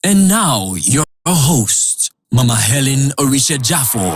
And now, your host, Mama Helen Orisha Jaffor. Oh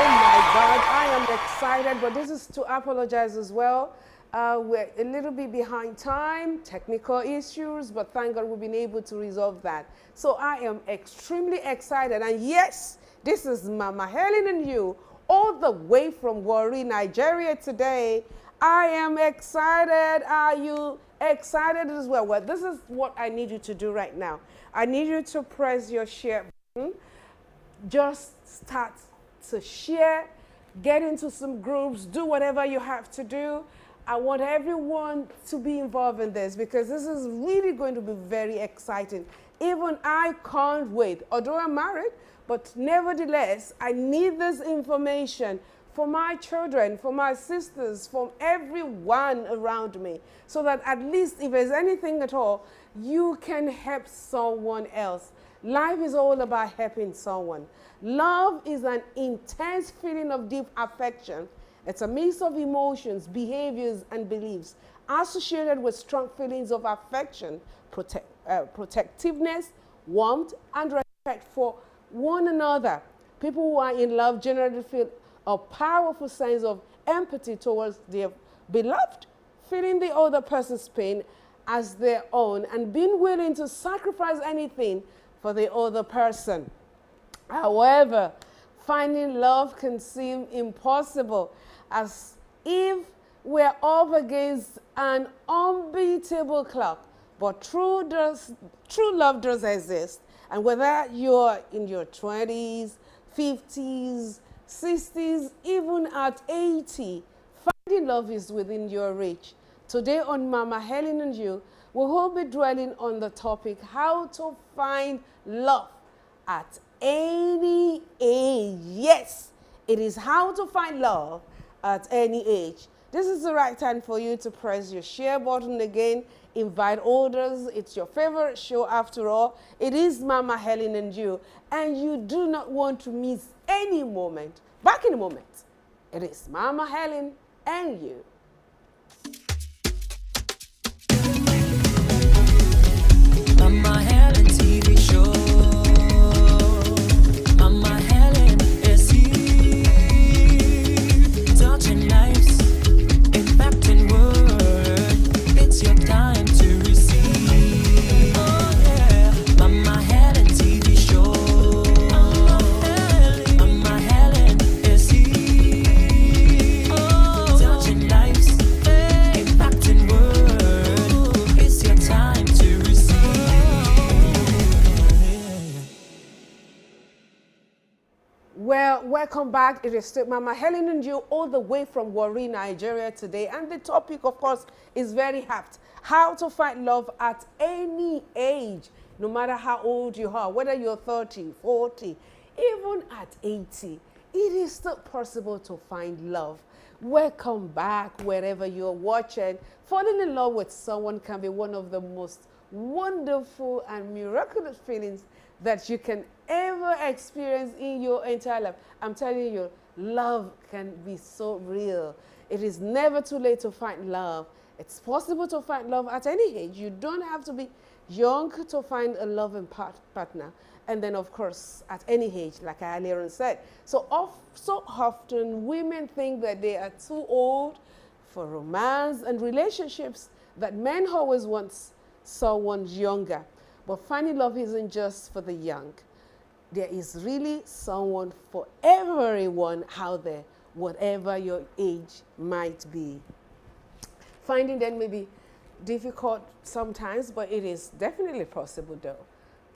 my God, I am excited, but this is to apologize as well. We're a little bit behind time, technical issues, but thank God we've been able to resolve that. So I am extremely excited. And yes, this is Mama Helen and you, all the way from Warri, Nigeria today. I am excited. Are you excited as well? Well, this is what I need you to do right now. I need you to press your share button. Just start to share, get into some groups, do whatever you have to do. I want everyone to be involved in this because this is really going to be very exciting. Even I can't wait. Although I'm married, but nevertheless, I need this information for my children, for my sisters, for everyone around me, so that at least if there's anything at all, you can help someone else. Life is all about helping someone. Love is an intense feeling of deep affection. It's a mix of emotions, behaviors, and beliefs associated with strong feelings of affection, protectiveness, warmth, and respect for one another. People who are in love generally feel a powerful sense of empathy towards their beloved, feeling the other person's pain as their own and being willing to sacrifice anything for the other person. However, finding love can seem impossible, as if we're up against an unbeatable clock. But true love does exist. And whether you're in your 20s, 50s, 60s, even at 80, finding love is within your reach. Today on Mama Helen and You, we will be dwelling on the topic, how to find love at any age. Yes, it is how to find love at any age. This is the right time for you to press your share button again, invite others. It's your favorite show after all. It is Mama Helen and You, and you do not want to miss any moment. Back in a moment, it is Mama Helen and You. Mama Helen TV show. Mama Helen is here, touching lives, impacting world. It's your time to receive. Oh yeah, Mama Helen TV show. Mama Helen is here, touching lives, impacting world. It's your time to receive. Well, welcome back. It is still Mama Helen and You, all the way from Warri, Nigeria today. And the topic, of course, is very apt. How to find love at any age, no matter how old you are, whether you're 30, 40, even at 80. It is still possible to find love. Welcome back wherever you're watching. Falling in love with someone can be one of the most wonderful and miraculous feelings that you can ever experience in your entire life. I'm telling you, love can be so real. It is never too late to find love. It's possible to find love at any age. You don't have to be young to find a loving partner. And then, of course, at any age, like I earlier said. So often, women think that they are too old for romance and relationships, that men always want someone younger. But finding love isn't just for the young. There is really someone for everyone out there, whatever your age might be. Finding them may be difficult sometimes, but it is definitely possible though.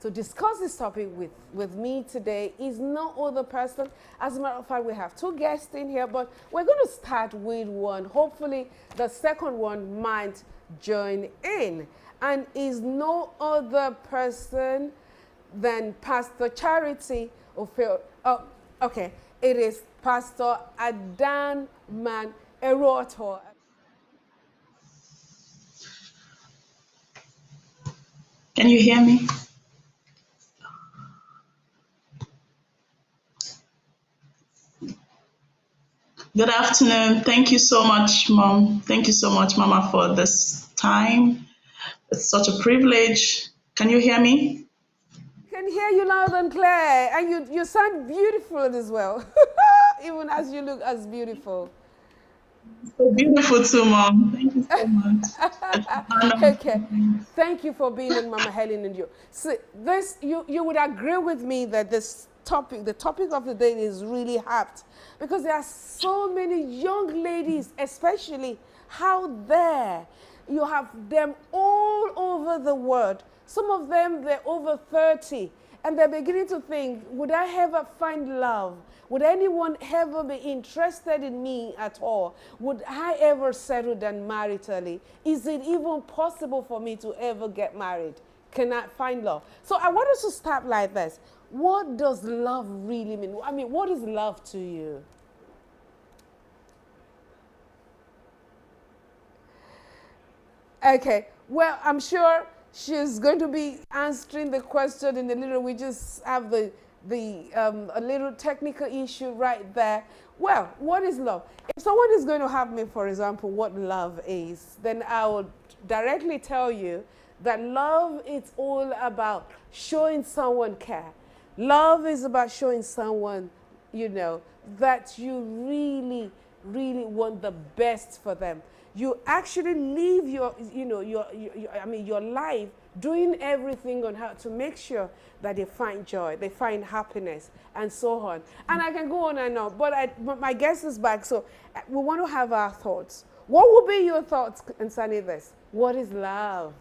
To discuss this topic with me today is no other person. As a matter of fact, we have two guests in here, but we're going to start with one. Hopefully, the second one might join in. And is no other person than Pastor Charity Ophel. Oh, okay. It is Pastor Adan Man Eroto. Can you hear me? Good afternoon. Thank you so much, Mom. Thank you so much, Mama, for this time. It's such a privilege. Can you hear me? I can hear you loud and clear, and you sound beautiful as well, even as you look as beautiful. So beautiful too, Mom. Thank you so much. It's an Okay, honor. thank you for being on Mama Helen and you. So this, you would agree with me that this topic, the topic of the day, is really apt because there are so many young ladies, especially out there. You have them all over the world. Some of them, they're over 30, and they're beginning to think, would I ever find love? Would anyone ever be interested in me at all? Would I ever settle down maritally? Is it even possible for me to ever get married? Can I find love? So I want us to start like this. What does love really mean? I mean, what is love to you? Okay, well, I'm sure she's going to be answering the question in a little. We just have a little technical issue right there. Well, what is love? If someone is going to have me, for example, what love is, then I would directly tell you that love is all about showing someone care. Love is about showing someone, that you really, really want the best for them. You actually live your life doing everything on how to make sure that they find joy, they find happiness, and so on. And I can go on and on, but my guest is back, so we want to have our thoughts. What would be your thoughts concerning this? What is love?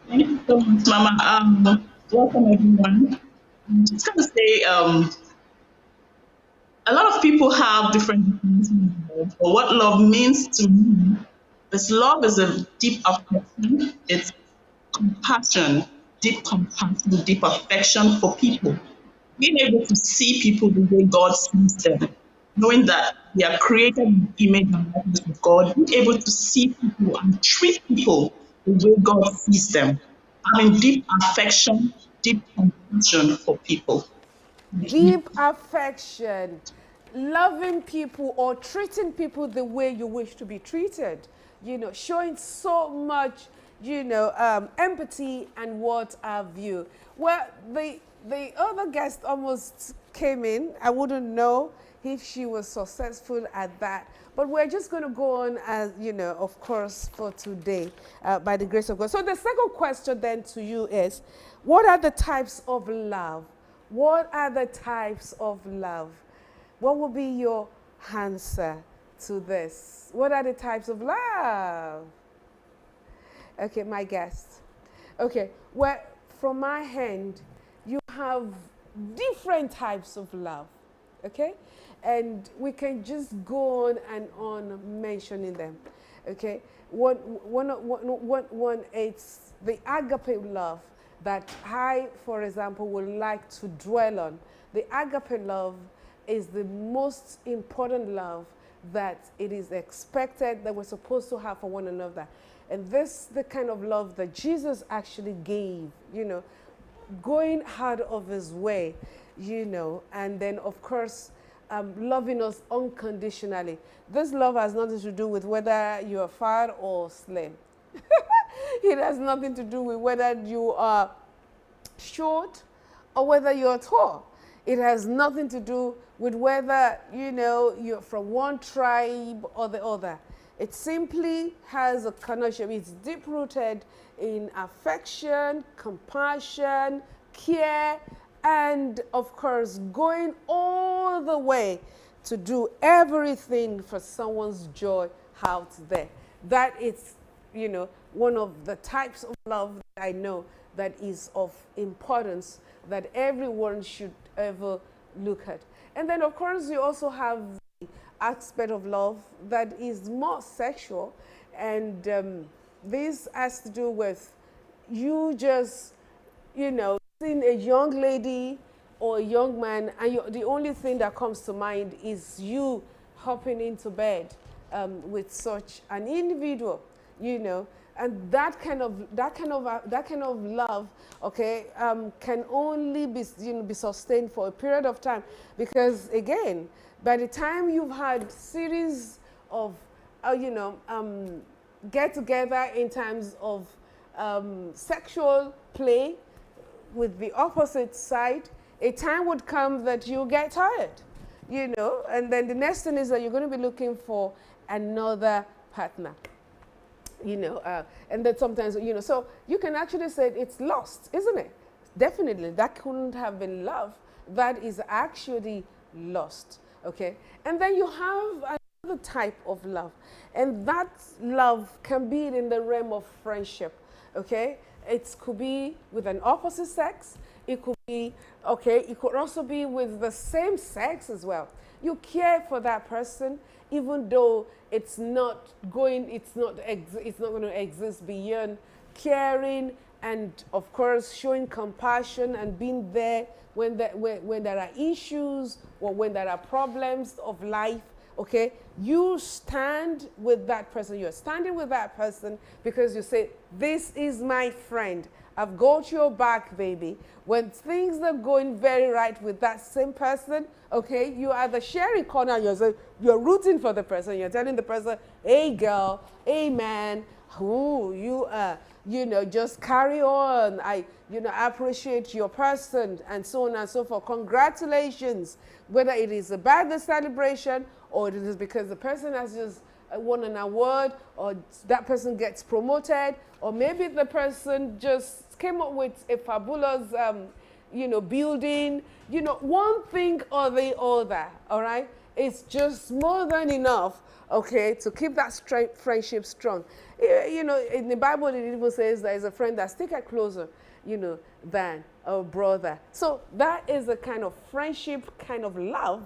Thank you so much, Mama. Welcome, everyone. I'm just going to say a lot of people have different definitions of love. But what love means to me is love is a deep affection. It's compassion, deep affection for people. Being able to see people the way God sees them, knowing that they are created in the image and likeness of God, being able to see people and treat people the way God sees them, having deep affection, deep compassion for people. Deep affection, loving people or treating people the way you wish to be treated, showing so much, empathy and what have you. Well, the other guest almost came in. I wouldn't know if she was successful at that. But we're just going to go on as, of course, for today, by the grace of God. So the second question then to you is, what are the types of love? What are the types of love? What will be your answer to this? What are the types of love? Okay, my guest. Okay, well, from my hand, you have different types of love, okay? And we can just go on and on mentioning them, okay? One, it's the agape love that I, for example, would like to dwell on. The agape love is the most important love that it is expected that we're supposed to have for one another. And this is the kind of love that Jesus actually gave, going out of his way, and then, of course, loving us unconditionally. This love has nothing to do with whether you're fat or slim. It has nothing to do with whether you are short or whether you're tall. It has nothing to do with whether, you're from one tribe or the other. It simply has a connection. It's deep-rooted in affection, compassion, care, and, of course, going all the way to do everything for someone's joy out there. That is, one of the types of love that I know that is of importance that everyone should ever look at. And then, of course, you also have the aspect of love that is more sexual, and this has to do with you just, seeing a young lady or a young man, and the only thing that comes to mind is you hopping into bed with such an individual, and that kind of love, okay, can only be, be sustained for a period of time, because again, by the time you've had series of get together in terms of sexual play with the opposite side, a time would come that you get tired, and then the next thing is that you're going to be looking for another partner, and then sometimes, so you can actually say it's lost, isn't it? Definitely, that couldn't have been love. That is actually lost, okay? And then you have another type of love, and that love can be in the realm of friendship, okay? It could be with an opposite sex. It could be, okay, it could also be with the same sex as well. You care for that person, even though it's not going to exist beyond caring and, of course, showing compassion and being there when there are issues or when there are problems of life. Okay, you stand with that person. You're standing with that person because you say, this is my friend. I've got your back, baby. When things are going very right with that same person, okay, you are the sharing corner. You're rooting for the person. You're telling the person, hey, girl, hey, man, who you are, just carry on. I appreciate your person, and so on and so forth. Congratulations, whether it is a birthday celebration or it is because the person has just won an award, or that person gets promoted, or maybe the person just came up with a fabulous, building, one thing or the other, all right? It's just more than enough, okay, to keep that friendship strong. In the Bible, it even says there is a friend that sticks closer, than a brother. So that is a kind of friendship, kind of love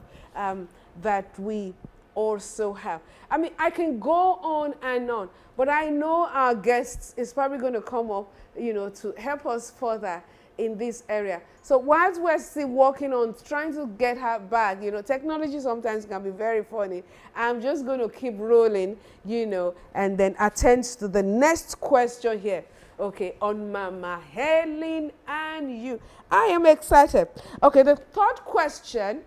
that we also have. I mean, I can go on and on, but I know our guest is probably going to come up, to help us further in this area. So whilst we're still working on trying to get her back, technology sometimes can be very funny. I'm just going to keep rolling, and then attend to the next question here. Okay, on Mama Helen and you. I am excited. Okay, the third question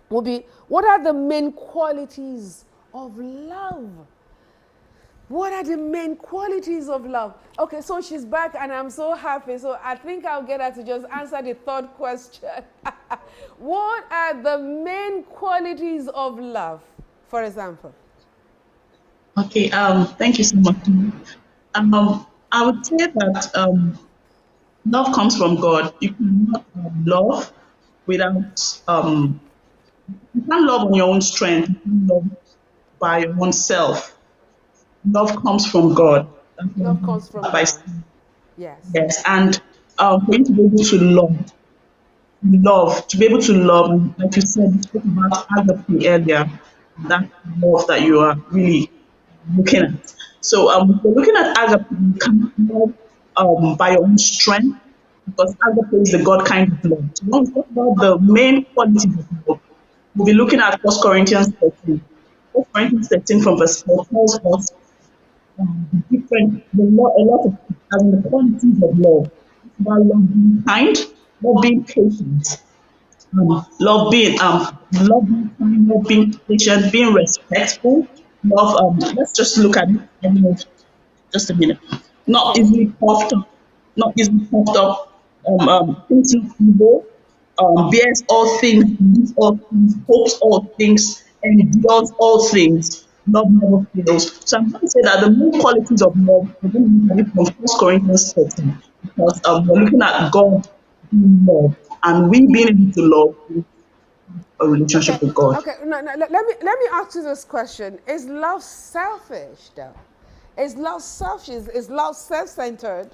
will be, what are the main qualities of love? What are the main qualities of love? Okay, so she's back and I'm so happy. So I think I'll get her to just answer the third question. What are the main qualities of love, for example? Okay, thank you so much. I would say that love comes from God. You cannot love without you can't love on your own strength. You can't love by your own self. Love comes from God. Love comes from By God. Yes. yes, and for you to be able to to be able to love, and like you said, you spoke about agape earlier, that love that you are really looking at. So if you're looking at agape, you cannot love by your own strength, because agape is the God kind of love. So when we talk about the main qualities of love, we'll be looking at First Corinthians 13. First Corinthians 13 from verse 4 tells us a lot of the qualities of love. It's about love being kind, love being patient, love being kind, love being patient, being respectful, love. Let's just look at it. Just a minute. Not Okay. easily puffed up, not easily puffed up. Thinking evil. Bears all things, believes all things, hopes all things, endures all things. Love never fails. So I'm going to say that the main qualities of love, we're going to look at it from First Corinthians 13, because we're looking at God being love, and we being able to love with a Okay. relationship with God. Okay. No, no, let me ask you this question. Is love selfish though? Is love selfish? Is love self-centered?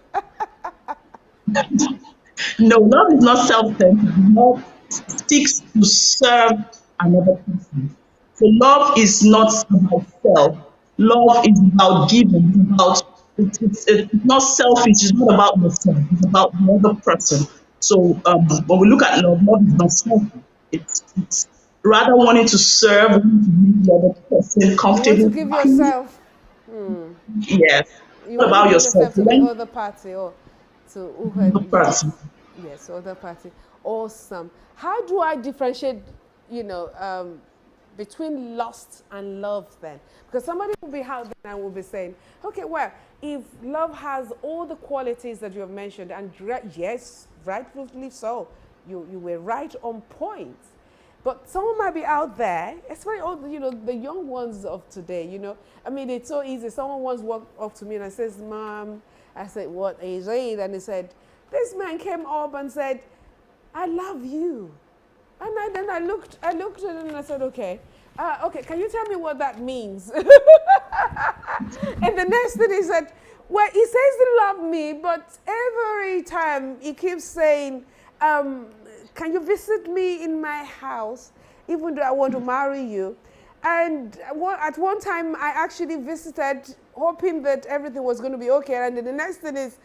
No, love is not self-centered. Love seeks to serve another person. So love is not about self. Love is about giving. It's not selfish. It's not about yourself. It's about the other person. So when we look at love, love is not selfish. It's rather wanting to serve, wanting to make the other person You want to comfortable, give happy. yourself. Yes. You What want to about give yourself? yourself to the other party or to who had, Person. yes, other party. Awesome. How do I differentiate, between lust and love then? Because somebody will be out there and will be saying, okay, well, if love has all the qualities that you have mentioned, and yes, rightfully so, you were right on point. But someone might be out there, especially all the young ones of today. I mean, it's so easy. Someone once walked up to me and says, "Mom," I said, "What is it?" And he said, "This man came up and said, 'I love you.'" And then I looked at him and I said, "Okay, okay, can you tell me what that means?" And the next thing he said, "Well, he says he loves me, but every time he keeps saying, can you visit me in my house, even though I want to marry you?" And at one time, I actually visited, hoping that everything was going to be okay. And then the next thing is,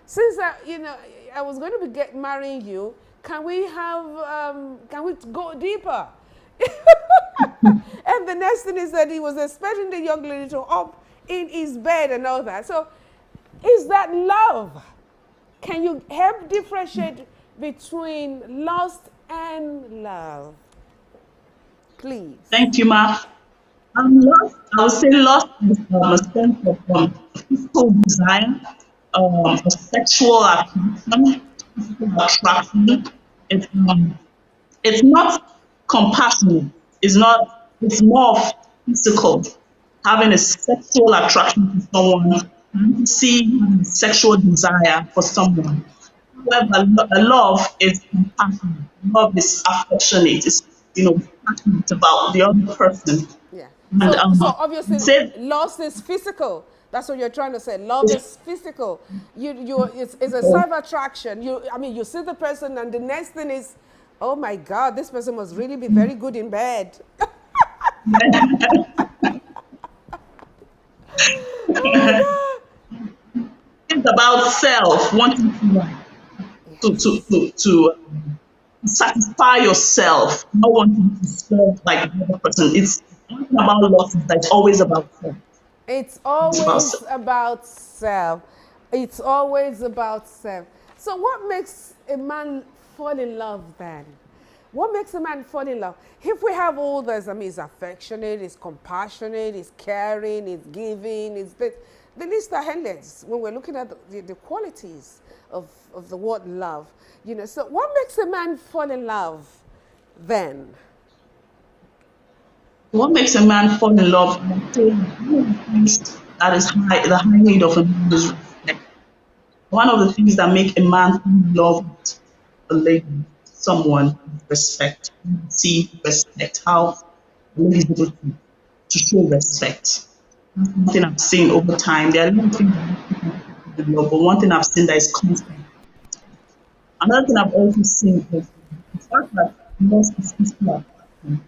since I was going to be marrying you, can we go deeper? And the next thing is that he was expecting the young lady to up in his bed and all that. So, is that love? Can you help differentiate between lust and love? Please. Thank you, Ma. Lust, I would say lust is a sense of physical desire, a sexual attraction, physical attraction. It's, it's not compassionate. It's not. It's more of physical. Having a sexual attraction to someone, see sexual desire for someone. However, love is compassionate. Love is affectionate. It's passionate about the other person. Yeah. And So obviously, say lust is physical. That's what you're trying to say. Love is physical. It's a self attraction. You see the person, and the next thing is, oh my God, this person must really be very good in bed. it's about self, wanting to satisfy yourself, not wanting to serve like the other person. It's nothing about love. It's always about self. It's It's about always self. about self. It's always about self. So what makes a man fall in love then? What makes a man fall in love? If we have all this, he's affectionate, he's compassionate, he's caring, he's giving, he's this. The list are endless when we're looking at the qualities of the word love. So what makes a man fall in love then? What makes a man fall in love? I say one of the things that is the high need of a man is respect. One of the things that make a man fall in love with a lady, someone, is respect. See respect, how a lady is able to show respect. That's one thing I've seen over time. There are little things that make people fall in love, but one thing I've seen that is constant. Another thing I've also seen is the fact that lost is physical attraction.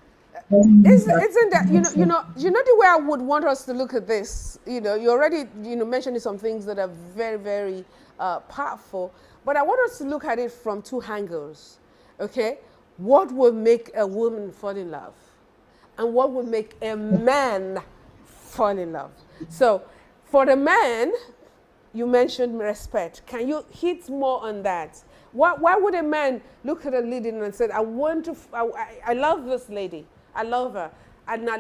Doesn't mean that Isn't that it's not. the way I would want us to look at this? You already mentioned some things that are very, very powerful, but I want us to look at it from two angles. Okay, what would make a woman fall in love, and what would make a man fall in love? So, for the man, you mentioned respect. Can you hit more on that? Why would a man look at a lady and say, I love this lady. I love her, and I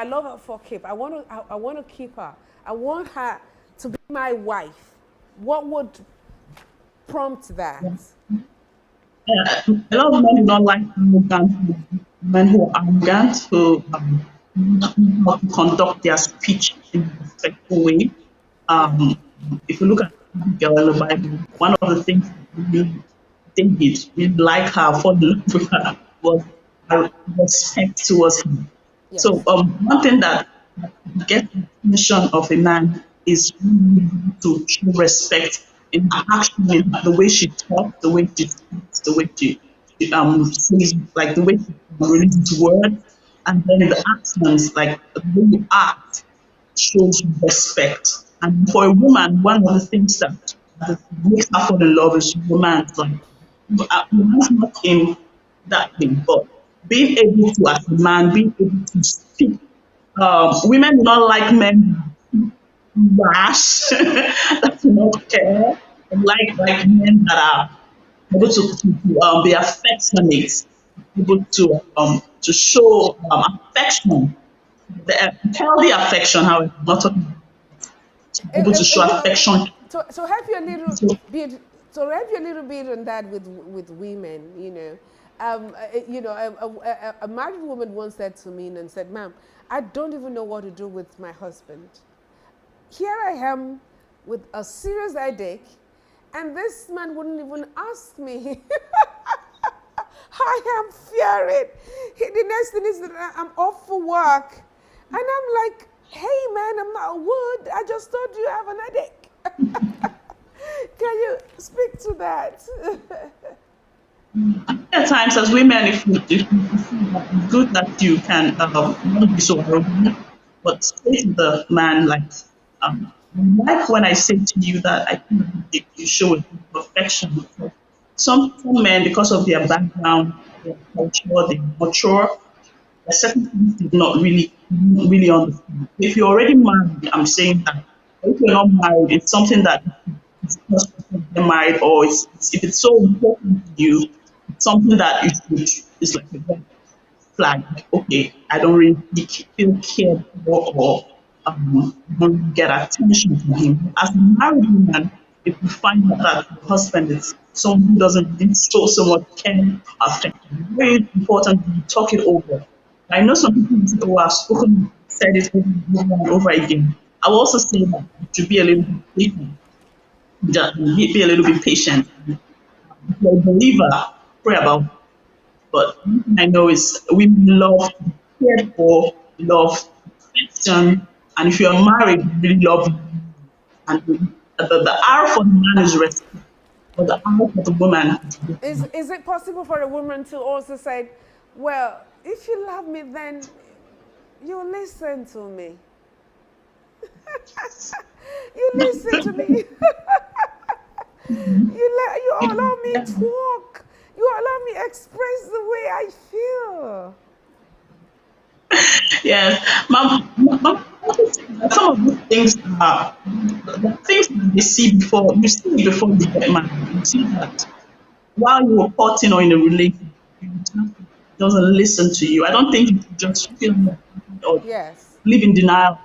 love her for keep. I want to keep her. I want her to be my wife. What would prompt that? A lot of men do not like arrogant men who are arrogant, who know how to conduct their speech in a respectful way. Um, if you look at Abigail in the Bible, one of the things that David really like her, fall in love with her, was her respect towards him. Yes. So one thing that gets the attention of a man is really to show respect in her action, in the way she talks, the way she speaks, the way she says, like the way she releases words, and then the actions, like the way you act, shows respect. And for a woman, one of the things that makes her fall in love is romance. Like, romance not in that thing, but being able to, as a man, being able to speak. Women do not like men rash, that do not care. I like men that are able to be affectionate, able to show affection, the healthy affection. However, not talking able to show You know, affection. so have you a little So bit, so have you a little bit on that with women, you know, a married woman once said to me and said, "Ma'am, I don't even know what to do with my husband. Here I am with a serious headache, and this man wouldn't even ask me." I am fearing. The next thing is that I'm off for work, and I'm like, "Hey man, I'm not a wood. I just told you I have an headache." Can you speak to that? at times, as women, if you feel that it's good that you can not be so arrogant, but say to the man like, like when I say to you that I think that you show a perfection. Because some men, because of their background, their culture, they mature. There's certain things they do not really understand. If you're already married, I'm saying that. If you're not married, it's something that is just because you're married, or if it's so important to you, it's something that you should. It's like a red flag. Like, okay, I don't really feel cared for, or don't really get attention from him. As a married woman, if you find out that your husband is someone who doesn't really show so much care, affection, it's very important that you talk it over. I know some people say, "Oh, I've said it over and over again." I will also say that you should be a little bit patient. Just be a little bit patient. If you're a believer, pray about it. But one thing I know is women love to be cared for, love affection, and if you're married, you really love. And the R for the man is respect, but the R for the woman is respect. Is it possible for a woman to also say, "Well, if you love me, then you listen to me. You listen to me. You allow me talk. You allow me express the way I feel." Yes, some of these things are the things that they see before you see it before you get married. You see that while you were courting or in a relationship, your husband doesn't listen to you. I don't think you should just feel like, or Yes. live in denial.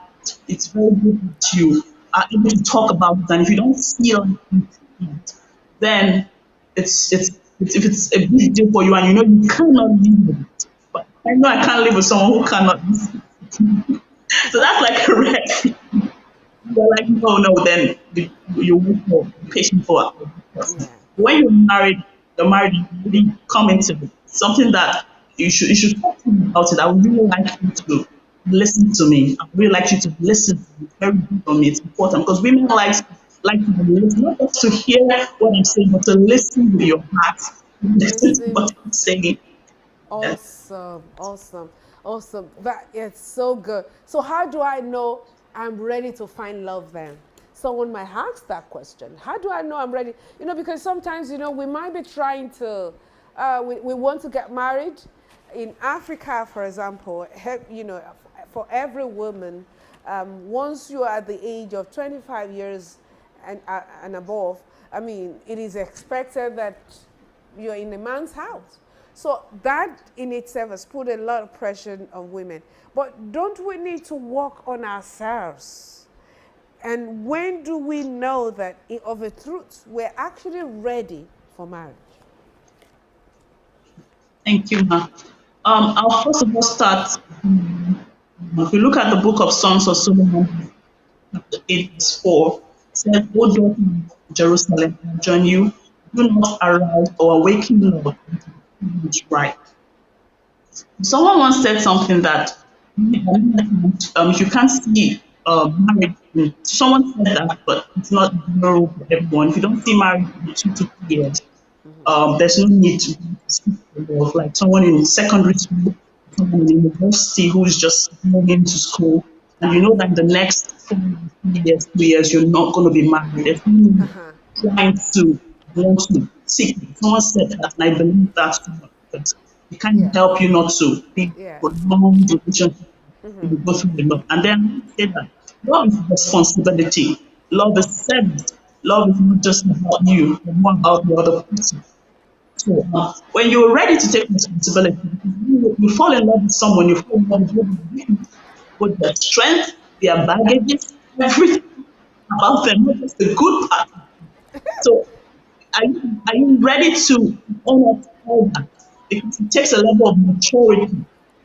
It's very good that you are able to talk about it, and if you don't feel like it, then it's if it's a big deal for you and you know you cannot live with it. But I know I can't live with someone who cannot listen. So that's like a red flag. You're like, no, no, then you wait for patient for a person. Yeah. When you're married, you really come into it. Something that you should talk to me about it. I would really like you to listen to me. I would really like you to listen to me. It's very good for me. It's important because women like to listen, not just to hear what I'm saying, but to listen with your heart. Listen to Listen. what I'm saying. Yes. Awesome, awesome, awesome. That is so good. So how do I know I'm ready to find love then? Someone might ask that question. How do I know I'm ready? Because sometimes, we might be trying to, we want to get married. In Africa, for example, for every woman, once you are at the age of 25 years and above, I mean, it is expected that you're in a man's house. So that in itself has put a lot of pressure on women. But don't we need to work on ourselves? And when do we know that, of a truth, we're actually ready for marriage? Thank you, Ma. I'll first of all start. If you look at the book of Songs of Solomon, chapter 8, verse 4, it says, "O daughter of Jerusalem, I join you, do not arouse or awaken love until the is right." Someone once said something that you can't see marriage. Someone said that, but it's not general for everyone. If you don't see marriage in 2 to 3 years, there's no need to speak for love. Like someone in secondary school, someone in university who is just going into school, and you know that in the next 4 years, 3 years, you're not going to be married. There's no need trying to want to seek. Someone said that, and I believe that's true. But it can't Yeah. help you not to be Yeah. for long relationship. You go through a lot, and then say that Love is responsibility. Love is service. Love is not just about you, but more about the other person. So when you're ready to take responsibility, you fall in love with someone, you fall in love with their strength, their baggages, everything about them, not just the good part. So are you ready to own up to all that? Because it takes a level of maturity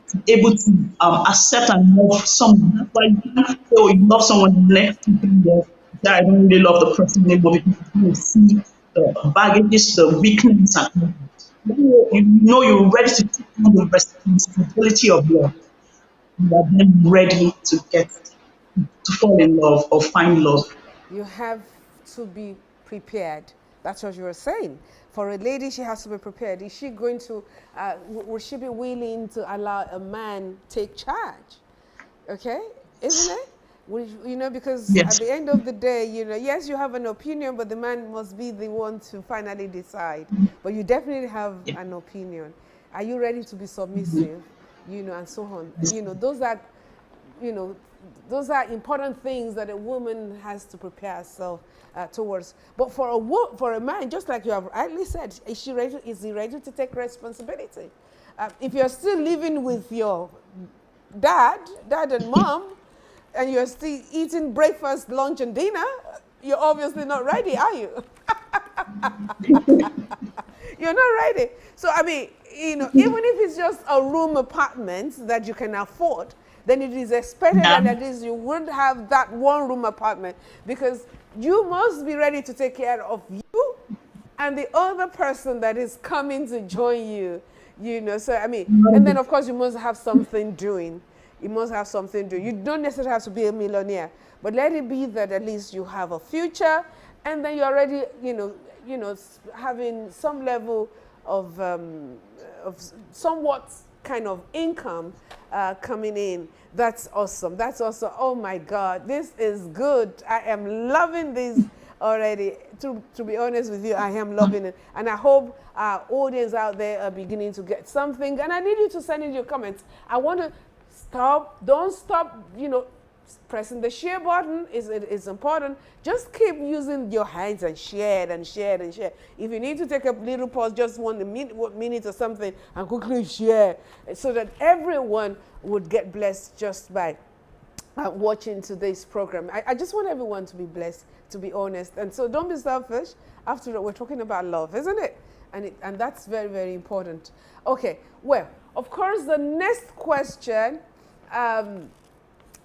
to be able to accept and love someone. That's why you can't say, oh, you love someone in the next 2 3 years. That I don't really love the person anymore because you see the baggages, the weakness, and all that. You know you're ready to take on the responsibility of love. You are then ready to get to fall in love or find love. You have to be prepared. That's what you were saying. For a lady, she has to be prepared. Is she going to, will she be willing to allow a man take charge? Okay, isn't it? Because at Yes. the end of the day, yes, you have an opinion, but the man must be the one to finally decide. But you definitely have Yeah. an opinion. Are you ready to be submissive? And so on. You know, those are important things that a woman has to prepare herself towards. But for a man, just like you have rightly said, is he ready to take responsibility? If you're still living with your dad and mom, and you're still eating breakfast, lunch, and dinner, you're obviously not ready, are you? You're not ready. So, I mean, even if it's just a room apartment that you can afford, then it is expected that Yeah. at least you would have that one room apartment, because you must be ready to take care of you and the other person that is coming to join you. So I mean, and then of course you must have something doing. You must have something doing. You don't necessarily have to be a millionaire, but let it be that at least you have a future, and then you're already, having some level of somewhat kind of income coming in. That's awesome. That's awesome. Oh my God, this is good. I am loving this already. To be honest with you, I am loving it. And I hope our audience out there are beginning to get something. And I need you to send in your comments. I want to don't stop, pressing the share button is important. Just keep using your hands and share and share and share. If you need to take a little pause, just 1 minute or something, and quickly share, so that everyone would get blessed just by watching today's program. I just want everyone to be blessed, to be honest. And so don't be selfish. After all, we're talking about love, isn't it? And that's very, very important. Okay, well, of course, the next question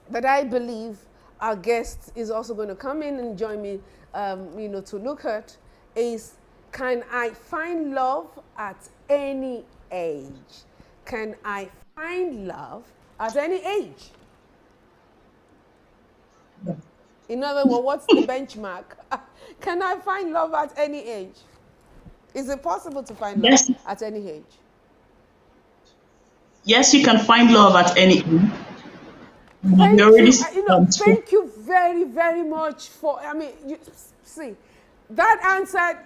that I believe our guest is also going to come in and join me, to look at is, can I find love at any age? Can I find love at any age? In other words, what's the benchmark? Can I find love at any age? Is it possible to find love Yes. at any age? Yes, you can find love at any age. Thank We already you. spoke. Thank you very, very much for. I mean, see, that answer,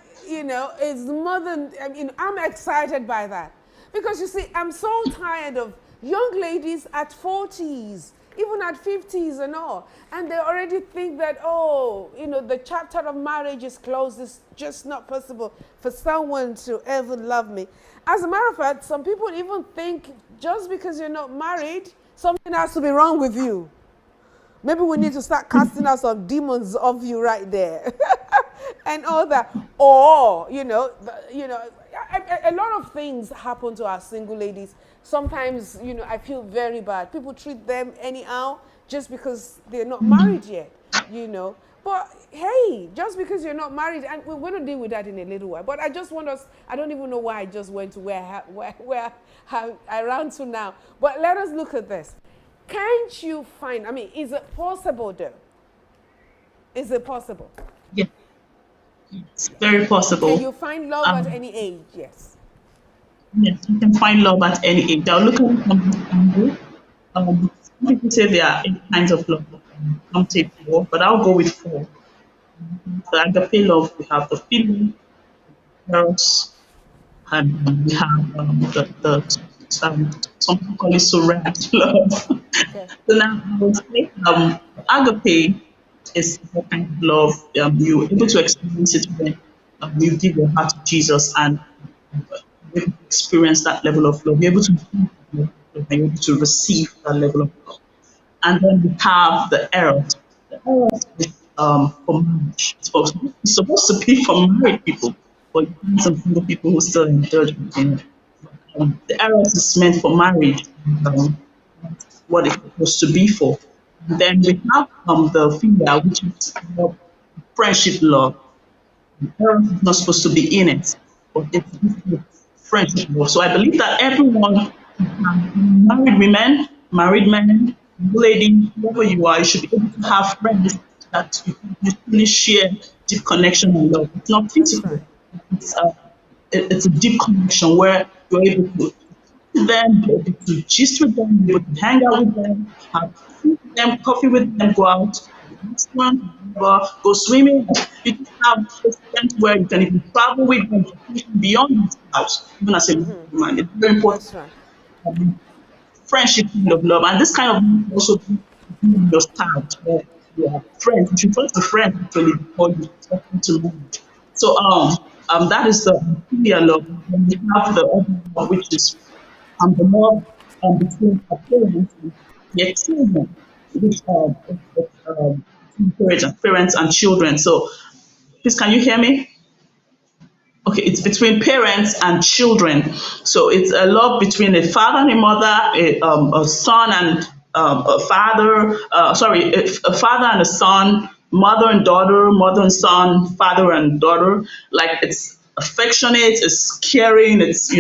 is more than. I'm excited by that, because you see, I'm so tired of young ladies at 40s, even at 50s and all, and they already think that, the chapter of marriage is closed. It's just not possible for someone to ever love me. As a matter of fact, some people even think just because you're not married, something has to be wrong with you. Maybe we need to start casting out some demons of you right there, and all that. Or a lot of things happen to our single ladies. Sometimes, I feel very bad. People treat them anyhow just because they're not married yet. But hey, just because you're not married, and we're going to deal with that in a little while. But I just want us. I don't even know why I just went to where I ran to now. But let us look at this. Can't you find? I mean, is it possible though? Is it possible? Yeah, it's very possible. Can you find love at any age? Yes. Yes, you can find love at any age. I'll look at it from this angle. Some people say there are 8 kinds of love. Some say 4, but I'll go with 4. The agape love, we have the feeling, eros, and we have the Some people call it surrender love. Okay. So now I would say agape is the kind of love you're able to experience it when you give your heart to Jesus and you're able to experience that level of love. You're able to give that level of love and you're able to receive that level of love. And then we have the eros. The eros is for marriage. It's supposed to be for married people, but you find some single people who still indulge in it. The eros is meant for marriage. What it's supposed to be for. And then we have the female, which is friendship love. Parents is not supposed to be in it, but it's friendship love. So I believe that everyone, married women, married men, lady, whoever you are, you should be able to have friends that you really share deep connection and love. It's not That's physical. right. It's a, it's a deep connection where you're able to them, be able to gist with them, be able to hang out with them, have tea with them, coffee with them, go out to the restaurant, whatever, go swimming. You just have those friends where you can even travel with them beyond this house, even as a woman. It's very important That's right. to have friendship kind of love. And this kind of love also be your spouse, where you are friends. You should first be friends actually before you step into marriage. So that is the filial love. And we have the other one, which is the love between a parents and their children, which between parents and children. So, please, can you hear me? Okay, it's between parents and children. So it's a love between a father and a mother, a son and a father. Sorry, a father and a son, mother and daughter, mother and son, father and daughter. Like it's affectionate, it's caring, it's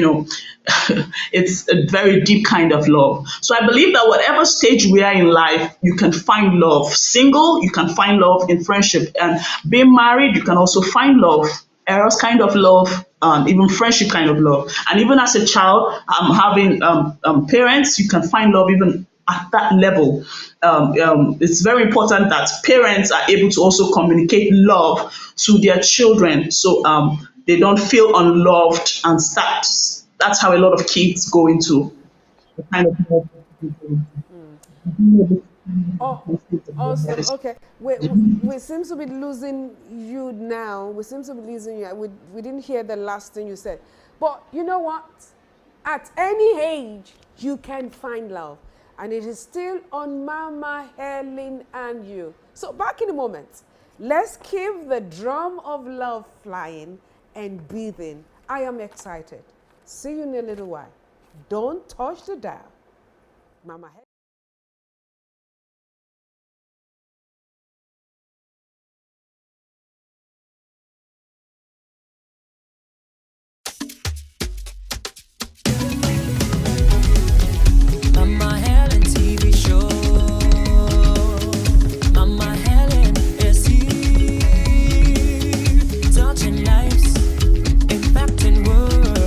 it's a very deep kind of love. So I believe that whatever stage we are in life, you can find love. Single, you can find love in friendship, and being married, you can also find love. Eros kind of love, even friendship kind of love, and even as a child, having parents, you can find love even at that level. It's very important that parents are able to also communicate love to their children, so they don't feel unloved and sad. That's how a lot of kids go into the kind of love. Oh, awesome. Okay. We seem to be losing you now. We seem to be losing you. We didn't hear the last thing you said. But you know what? At any age, you can find love. And it is still on Mama Helen and you. So back in a moment, let's keep the drum of love flying and beating. I am excited. See you in a little while. Don't touch the dial. Mama Helen. Mama Helen TV show. Mama Helen is here, touching lives, impacting world.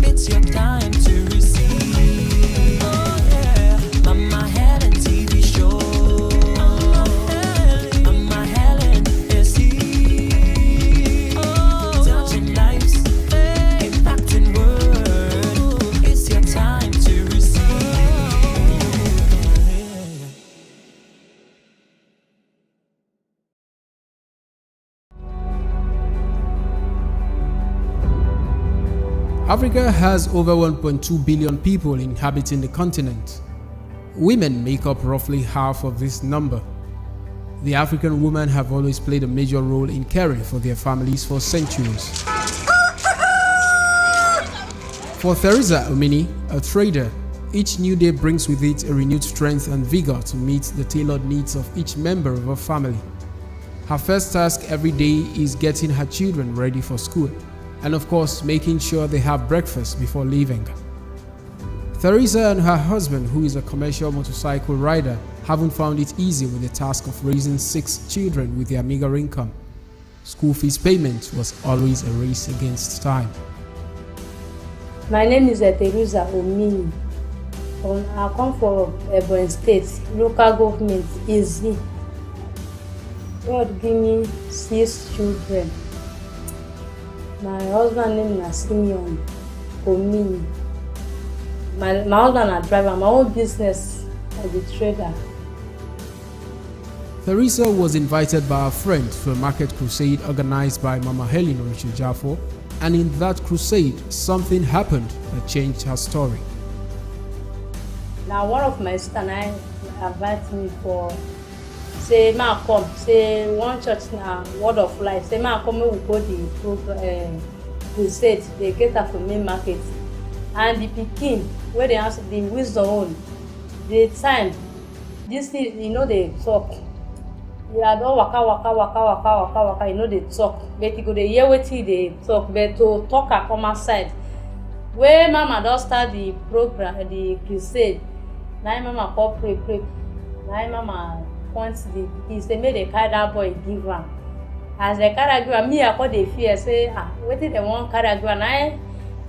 It's your time to receive. Oh yeah, Mama Helen TV show. Mama Helen is here, touching lives, impacting world. It's your time to receive. Africa has over 1.2 billion people inhabiting the continent. Women make up roughly half of this number. The African women have always played a major role in caring for their families for centuries. For Theresa Omini, a trader, each new day brings with it a renewed strength and vigor to meet the tailored needs of each member of her family. Her first task every day is getting her children ready for school, and of course making sure they have breakfast before leaving. Theresa and her husband, who is a commercial motorcycle rider, haven't found it easy with the task of raising 6 children with their meager income. School fees payment was always a race against time. My name is Theresa Omini. I come from Ebonyi State, local government, Easy. God give me 6 children. My husband name is Simeon Omini. My husband a driver, my own business as a trader. Teresa was invited by a friend to a market crusade organized by Mama Helen Orisha, and in that crusade, something happened that changed her story. Now one of my sister and I invite me for say ma come say one church na word of life say ma come we go the program crusade dey cater for main market and the pikin wey dey answer the wisdom own the time this thing you know dey talk you are don waka you know dey talk but you go dey hear wetin you dey talk but to talk am come outside wey mama don start the program the crusade na im mama come pray na im mama point the pikin say make dem carry that boy give am as dem carry give am me I come dey fear say wetin dem wan carry give am na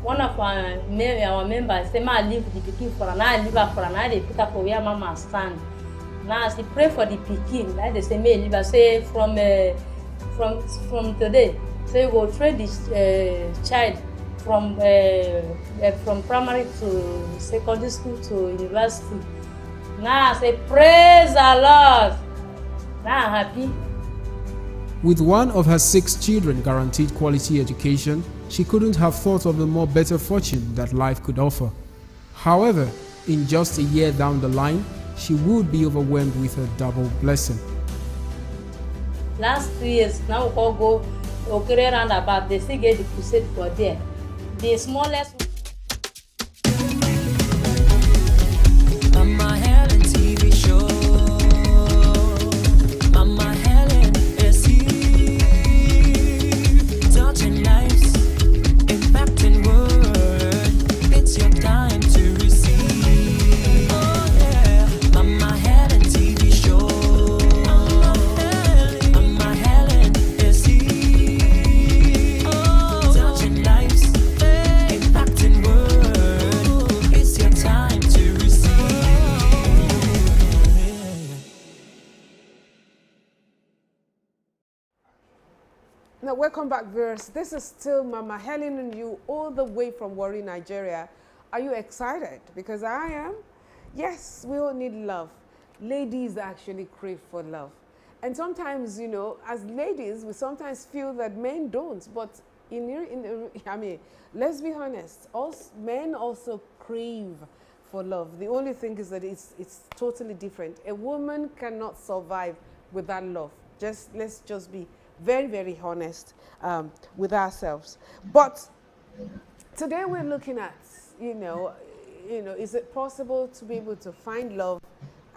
one of our members say ma leave the pikin for am na I leave am for am na I dey put am for where mama stand na as he pray for the pikin na dey say make he leave am say from today say you go train the child from primary to secondary school to university. Now I say praise the Lord. Now I'm happy. With one of her 6 children guaranteed quality education, she couldn't have thought of a more better fortune that life could offer. However, in just a year down the line, she would be overwhelmed with a double blessing. Last 2 years, now we can go Okere roundabout, they still get the crusade for there. The smallest Mama Helen TV show. Mama Helen is here, touching lives, impacting world. It's your time to receive. Oh yeah, Mama Helen TV show. Mama Helen is here, touching lives, impacting world. It's your time to receive. Now, welcome back, viewers. This is still Mama Helen and you all the way from Warri, Nigeria. Are you excited? Because I am. Yes, we all need love. Ladies actually crave for love. And sometimes, you know, as ladies, we sometimes feel that men don't. But I mean, let's be honest. Men also crave for love. The only thing is that it's totally different. A woman cannot survive without love. Let's just be very, very honest with ourselves. But today we're looking at, is it possible to be able to find love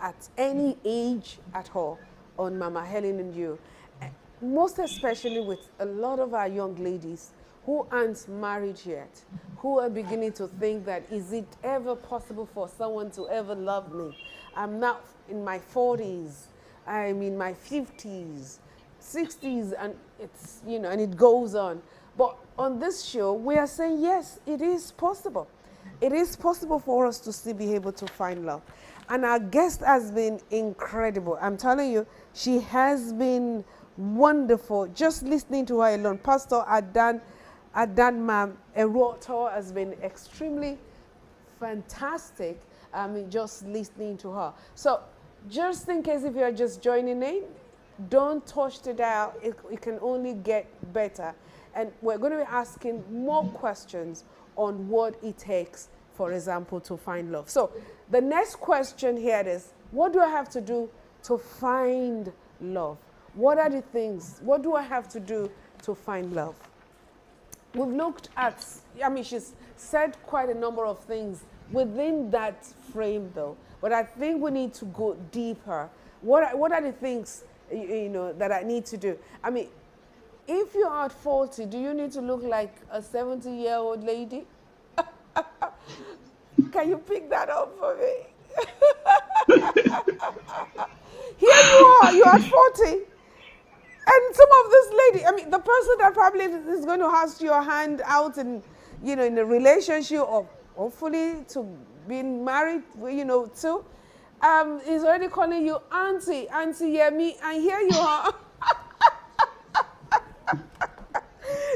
at any age at all on Mama Helen and you? Most especially with a lot of our young ladies who aren't married yet, who are beginning to think that, is it ever possible for someone to ever love me? I'm now in my 40s, I'm in my 50s, 60s, and it's, and it goes on. But on this show, we are saying, yes, it is possible. It is possible for us to still be able to find love. And our guest has been incredible. I'm telling you, she has been wonderful. Just listening to her alone. Pastor Adan Eroto has been extremely fantastic. I mean, just listening to her. So just in case if you're just joining in, don't touch the dial. It can only get better. And we're going to be asking more questions on what it takes, for example, to find love. So the next question here is, what do I have to do to find love? What are the things? What do I have to do to find love? We've looked at, she's said quite a number of things within that frame though. But I think we need to go deeper. What are the things that I need to do? I mean, if you're at 40, do you need to look like a 70-year-old lady? Can you pick that up for me? Here you are, you're at 40. And some of this lady, the person that probably is going to ask your hand out in, in a relationship or hopefully to being married, too, is already calling you auntie, Yemi, and here you are.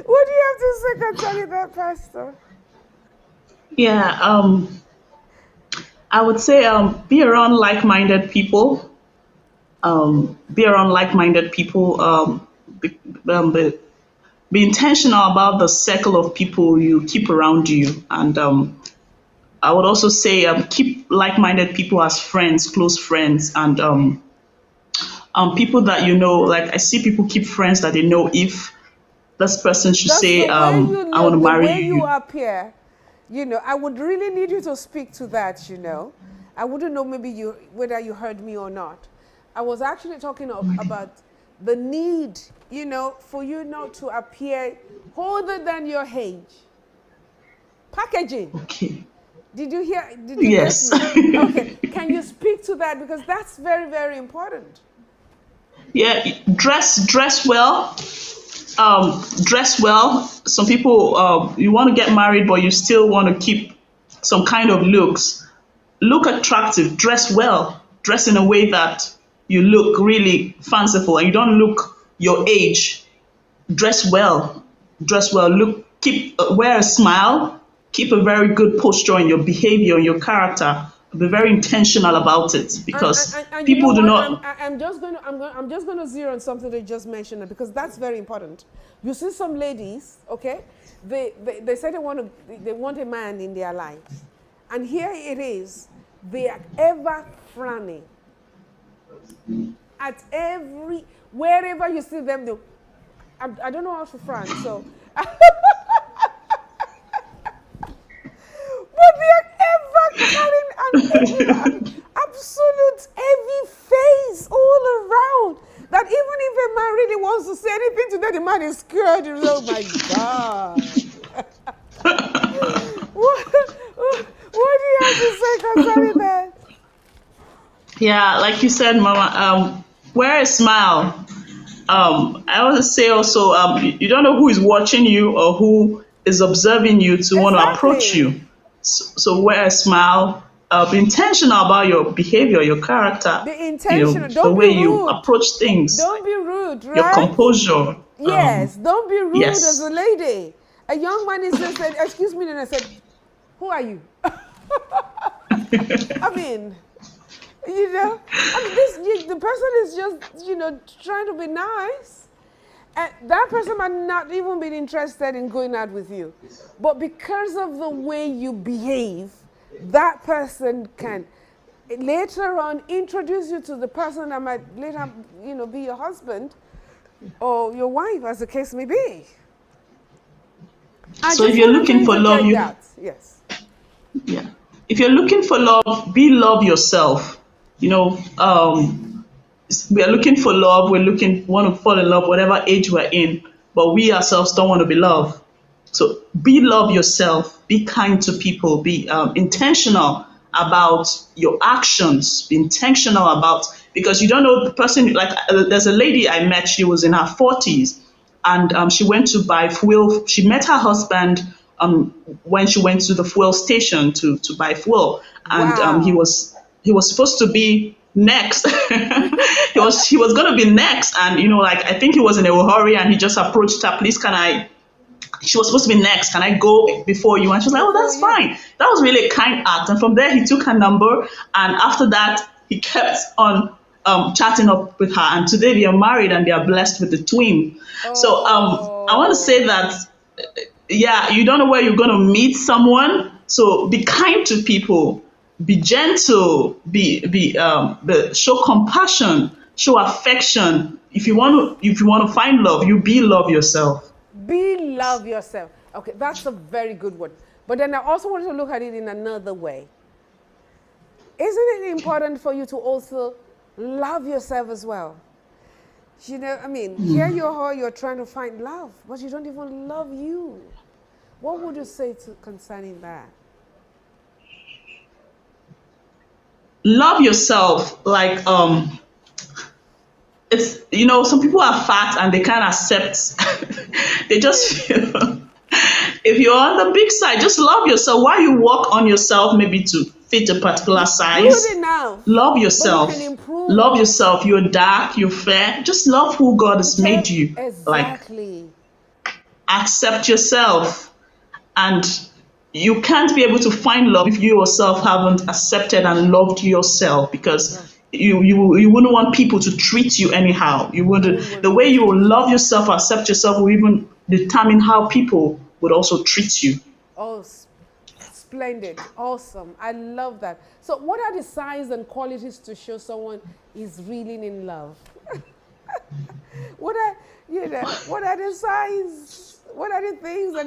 What do you have to say concerning that, Pastor? Yeah, I would say be around like-minded people. Be around like-minded people. Be, be intentional about the circle of people you keep around you, and I would also say keep like-minded people as friends, close friends, and people that you know. Like I see people keep friends that they know if this person should That's say, the way you I want to look, the marry way you you. appear. You know, I would really need you to speak to that, you know. I wouldn't know maybe you whether you heard me or not. I was actually talking about the need, you know, for you not to appear older than your age. Packaging. Okay. Did you hear? Did you Yes. get me? Okay. Can you speak to that? Because that's very, very important. Yeah. Dress well. Dress well. Some people, you want to get married, but you still want to keep some kind of looks. Look attractive. Dress well. Dress in a way that you look really fanciful and you don't look your age. Dress well. Dress well. Look. Keep wear a smile. Keep a very good posture in your behavior, in your character. Be very intentional about it because And you know people do what? not. I'm just gonna zero on something they just mentioned because that's very important. You see some ladies, okay? They say they want a man in their lives, and here it is. They are ever frowning at wherever you see them. I don't know how to frown, so. But they are ever carrying an absolute heavy face all around. That even if a man really wants to say anything to them, the man is scared. Oh my God. What do you have to say concerning that? Yeah, like you said, Mama, wear a smile. I always say also, you don't know who is watching you or who is observing you to want to approach Exactly. you. So wear a smile. Be intentional about your behavior, your character. Be intentional. The Don't be way you rude. approach things, Don't be rude, your right? composure. Yes, don't be rude yes. as a lady. A young man is just said, "Excuse me," and I said, "Who are you?" I mean, you know, the person is just, you know, trying to be nice. And that person might not even be interested in going out with you. But because of the way you behave, that person can later on introduce you to the person that might later, you know, be your husband or your wife, as the case may be. So if you're looking for love, yes. Yeah. If you're looking for love, be love yourself. You know, we are looking for love. Want to fall in love, whatever age we're in, but we ourselves don't want to be loved. So be love yourself. Be kind to people. Be intentional about your actions. Be intentional about because you don't know the person. Like there's a lady I met. She was in her 40s, and she went to buy fuel. She met her husband when she went to the fuel station to buy fuel, and Wow. he was supposed to be next. he was gonna be next, and you know, like I think he was in a hurry, and he just approached her. Please, can I? She was supposed to be next. Can I go before you? And she was like, oh, that's fine. That was really a kind act. And from there, he took her number, and after that, he kept on chatting up with her. And today they are married and they are blessed with a twin. So I want to say that yeah, you don't know where you're going to meet someone. So be kind to people, be gentle, show compassion, show affection. If you want to find love, you be love yourself. Be love yourself. Okay, that's a very good one. But then I also want to look at it in another way. Isn't it important for you to also love yourself as well? You know, I mean, here you're trying to find love, but you don't even love you. What would you say concerning that? Love yourself. Like it's, you know, some people are fat and they can't accept. They just feel if you're on the big side, just love yourself. While you work on yourself, maybe to fit a particular size. Good enough. Love yourself. But you can improve. Love yourself. You're dark, you're fair. Just love who God has made you. Exactly. Like accept yourself. And you can't be able to find love if you yourself haven't accepted and loved yourself, because you wouldn't want people to treat you anyhow. You wouldn't. The way you will love yourself, accept yourself, will even determine how people would also treat you. Oh, splendid. Awesome. I love that. So what are the signs and qualities to show someone is really in love? What are the signs? What are the things that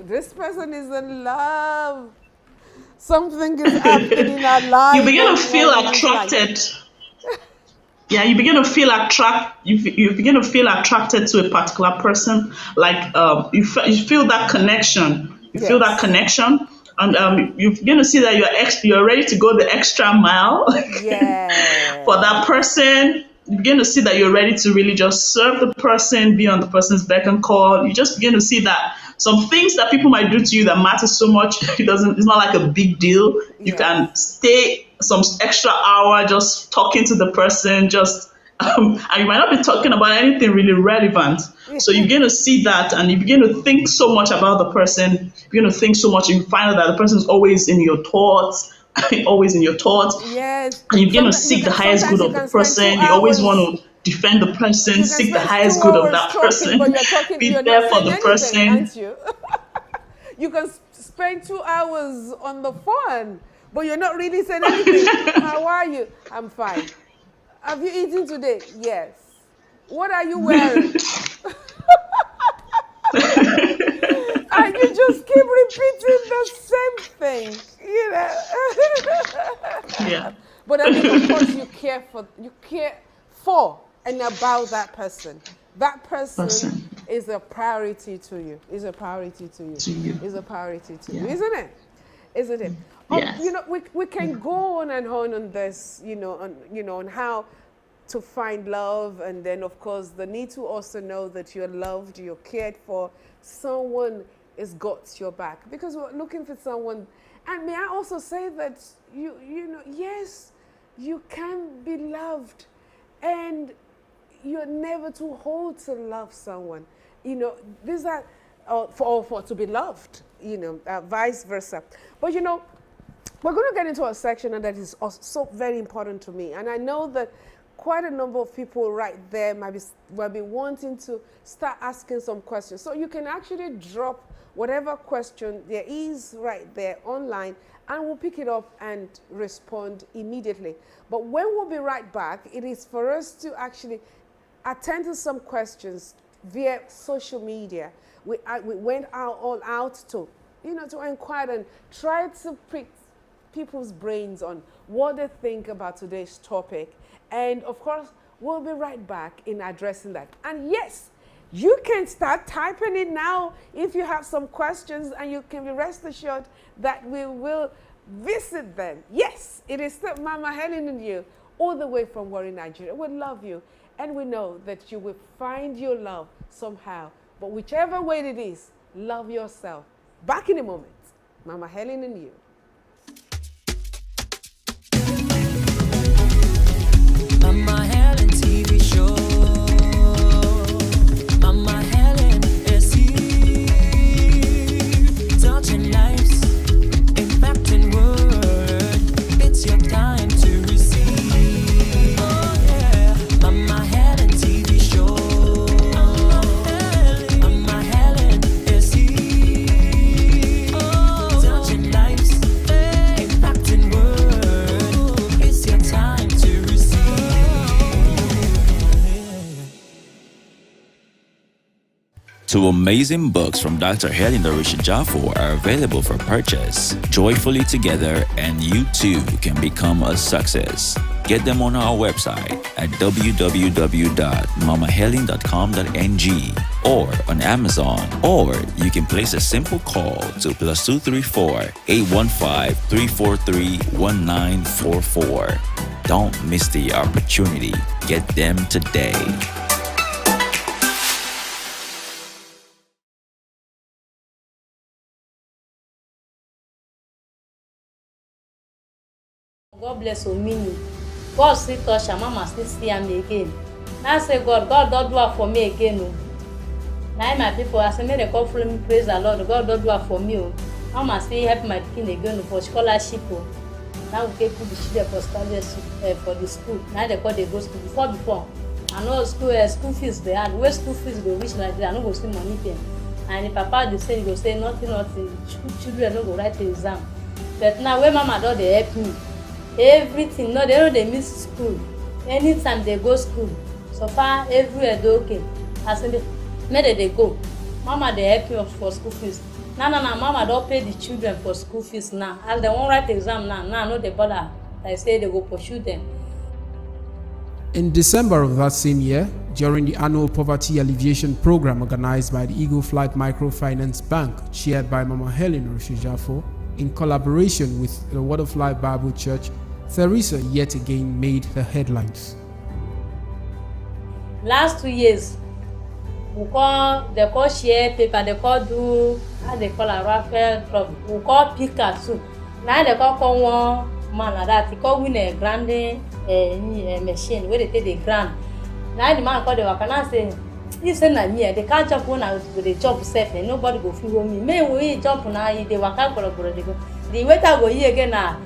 this person is in love? Something is happening in our life. You begin to feel attracted. Yeah, you begin to feel you begin to feel attracted to a particular person. Like you feel that connection. You feel that connection, and you begin to see that you're ready to go the extra mile for that person. You begin to see that you're ready to really just serve the person, be on the person's beck and call. You just begin to see that some things that people might do to you that matter so much, it's not like a big deal. You can stay some extra hour just talking to the person, and you might not be talking about anything really relevant. So you begin to see that, and you begin to think so much about the person. You begin to think so much, and you find out that the person is always in your thoughts. Always in your thoughts. Yes. And you begin to seek the highest good of the person. You always want to defend the person, seek the highest good of that person. Be there for the person. You can spend 2 hours on the phone, but you're not really saying anything. How are you? I'm fine. Have you eaten today? Yes. What are you wearing? And you just keep repeating the same thing, Yeah. But I mean, of course, you care for and about that person. That person is a priority to you. Is a priority to you. Is a priority to you, isn't it? Isn't it? Yes. We can go on and on this, on how to find love, and then of course the need to also know that you're loved, you're cared for. Someone has got your back, because we're looking for someone. And may I also say that yes, you can be loved, and you're never too old to love someone. These are for to be loved. Vice versa. But we're going to get into a section, and that is also so very important to me. And I know that quite a number of people right there might be wanting to start asking some questions. So you can actually drop whatever question there is right there online, and we'll pick it up and respond immediately. But when we'll be right back, it is for us to actually attend to some questions via social media. We went all out to inquire and try to pick people's brains on what they think about today's topic. And of course, we'll be right back in addressing that. And yes, you can start typing it now if you have some questions, and you can be rest assured that we will visit them. Yes, it is still Mama Helen and you, all the way from Warri, Nigeria. We love you, and we know that you will find your love somehow. But whichever way it is, love yourself. Back in a moment. Mama Helen and you. Mama Helen TV show. Mama Helen is here, touching lives, impacting word. It's your time to receive. Oh yeah, Mama Helen TV show. Mama Helen is here, touching lives, impacting word. It's your time to receive. Two amazing books from Dr. Helen Orisha Jafo are available for purchase. Joyfully Together, and you too can become a success. Get them on our website at www.mamahelen.com.ng or on Amazon, or you can place a simple call to +234 815 343 1944. Don't miss the opportunity. Get them today. God bless Omini. God still touch her, Mama still see am again. Now say God don't do it for me again. Now my people, I say, may they come follow me, praise the Lord. God don't do it for me. Mama still help my pikin again for scholarship. Now we get put the children for scholarship for the school. Now they call they go school. Before. I know school fees they had. Where school fees go reach like that, I no go see money pay. And the papa the same go say nothing. Children no go write the exam. But now when mama don dey help me, everything no they no dey miss school. Anytime they go school, so far everywhere dey okay. As in make they go. Mama dey help me for school fees. Now mama don pay the children for school fees now. As they wan write exam now no dey bother. Like say they go pursue them. In December of that same year, during the annual poverty alleviation program organized by the Eagle Flight Microfinance Bank, chaired by Mama Helen Orushejafo, in collaboration with the Word of Life Bible Church, Theresa yet again made the headlines. Last 2 years, they call share paper, they call do, how they call a raffle, we call picker too. Now they call one man like that, he call win a grinding machine where they take the grand. Now the man call the worker and say, listen na me, they can't jump when I go the jump safe and nobody go feel me. May we jump now, they work out for the go. The waiter go here again now.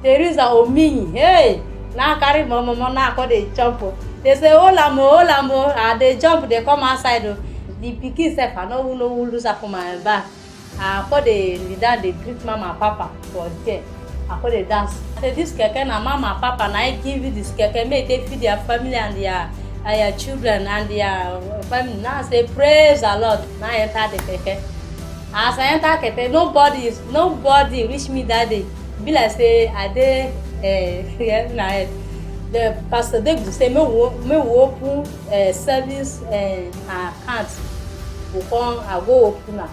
Theresa Omini, hey, now carry mama now call the jump. They say, hola mo, and they jump, they come outside. The pikin self, I no lose up for my back. I call the leader, they greet mama and papa for there. I call the dance. I say, this keke na mama and papa, now I give you this keke, may they feed their family and their children and their family. Now I say, praise the Lord. Now I enter the keke. As I enter keke, nobody wish me that day. Be like say, I did, the pastor they go say, me open service account. I go open now.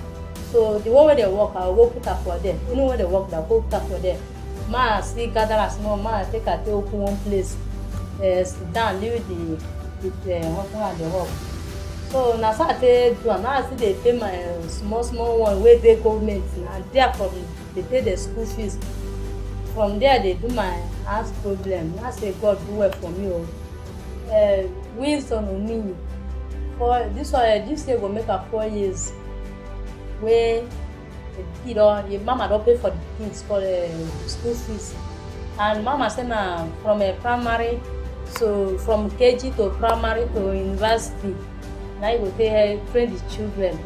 So the one where they work, I go put up for them. You know where they work, I go put up for them. Ma see gather as small, ma take a open one place, sit down, leave the husband and the work. So now I do, now I see they pay my small one where they government, and there from they pay the school fees. From there they do my house problem. I say God do well for me. Wisdom on me. For this year go make her 4 years. Where your mama don't pay for the things for the school fees, and mama say na from a primary, so from KG to primary to university. Now you go train the children.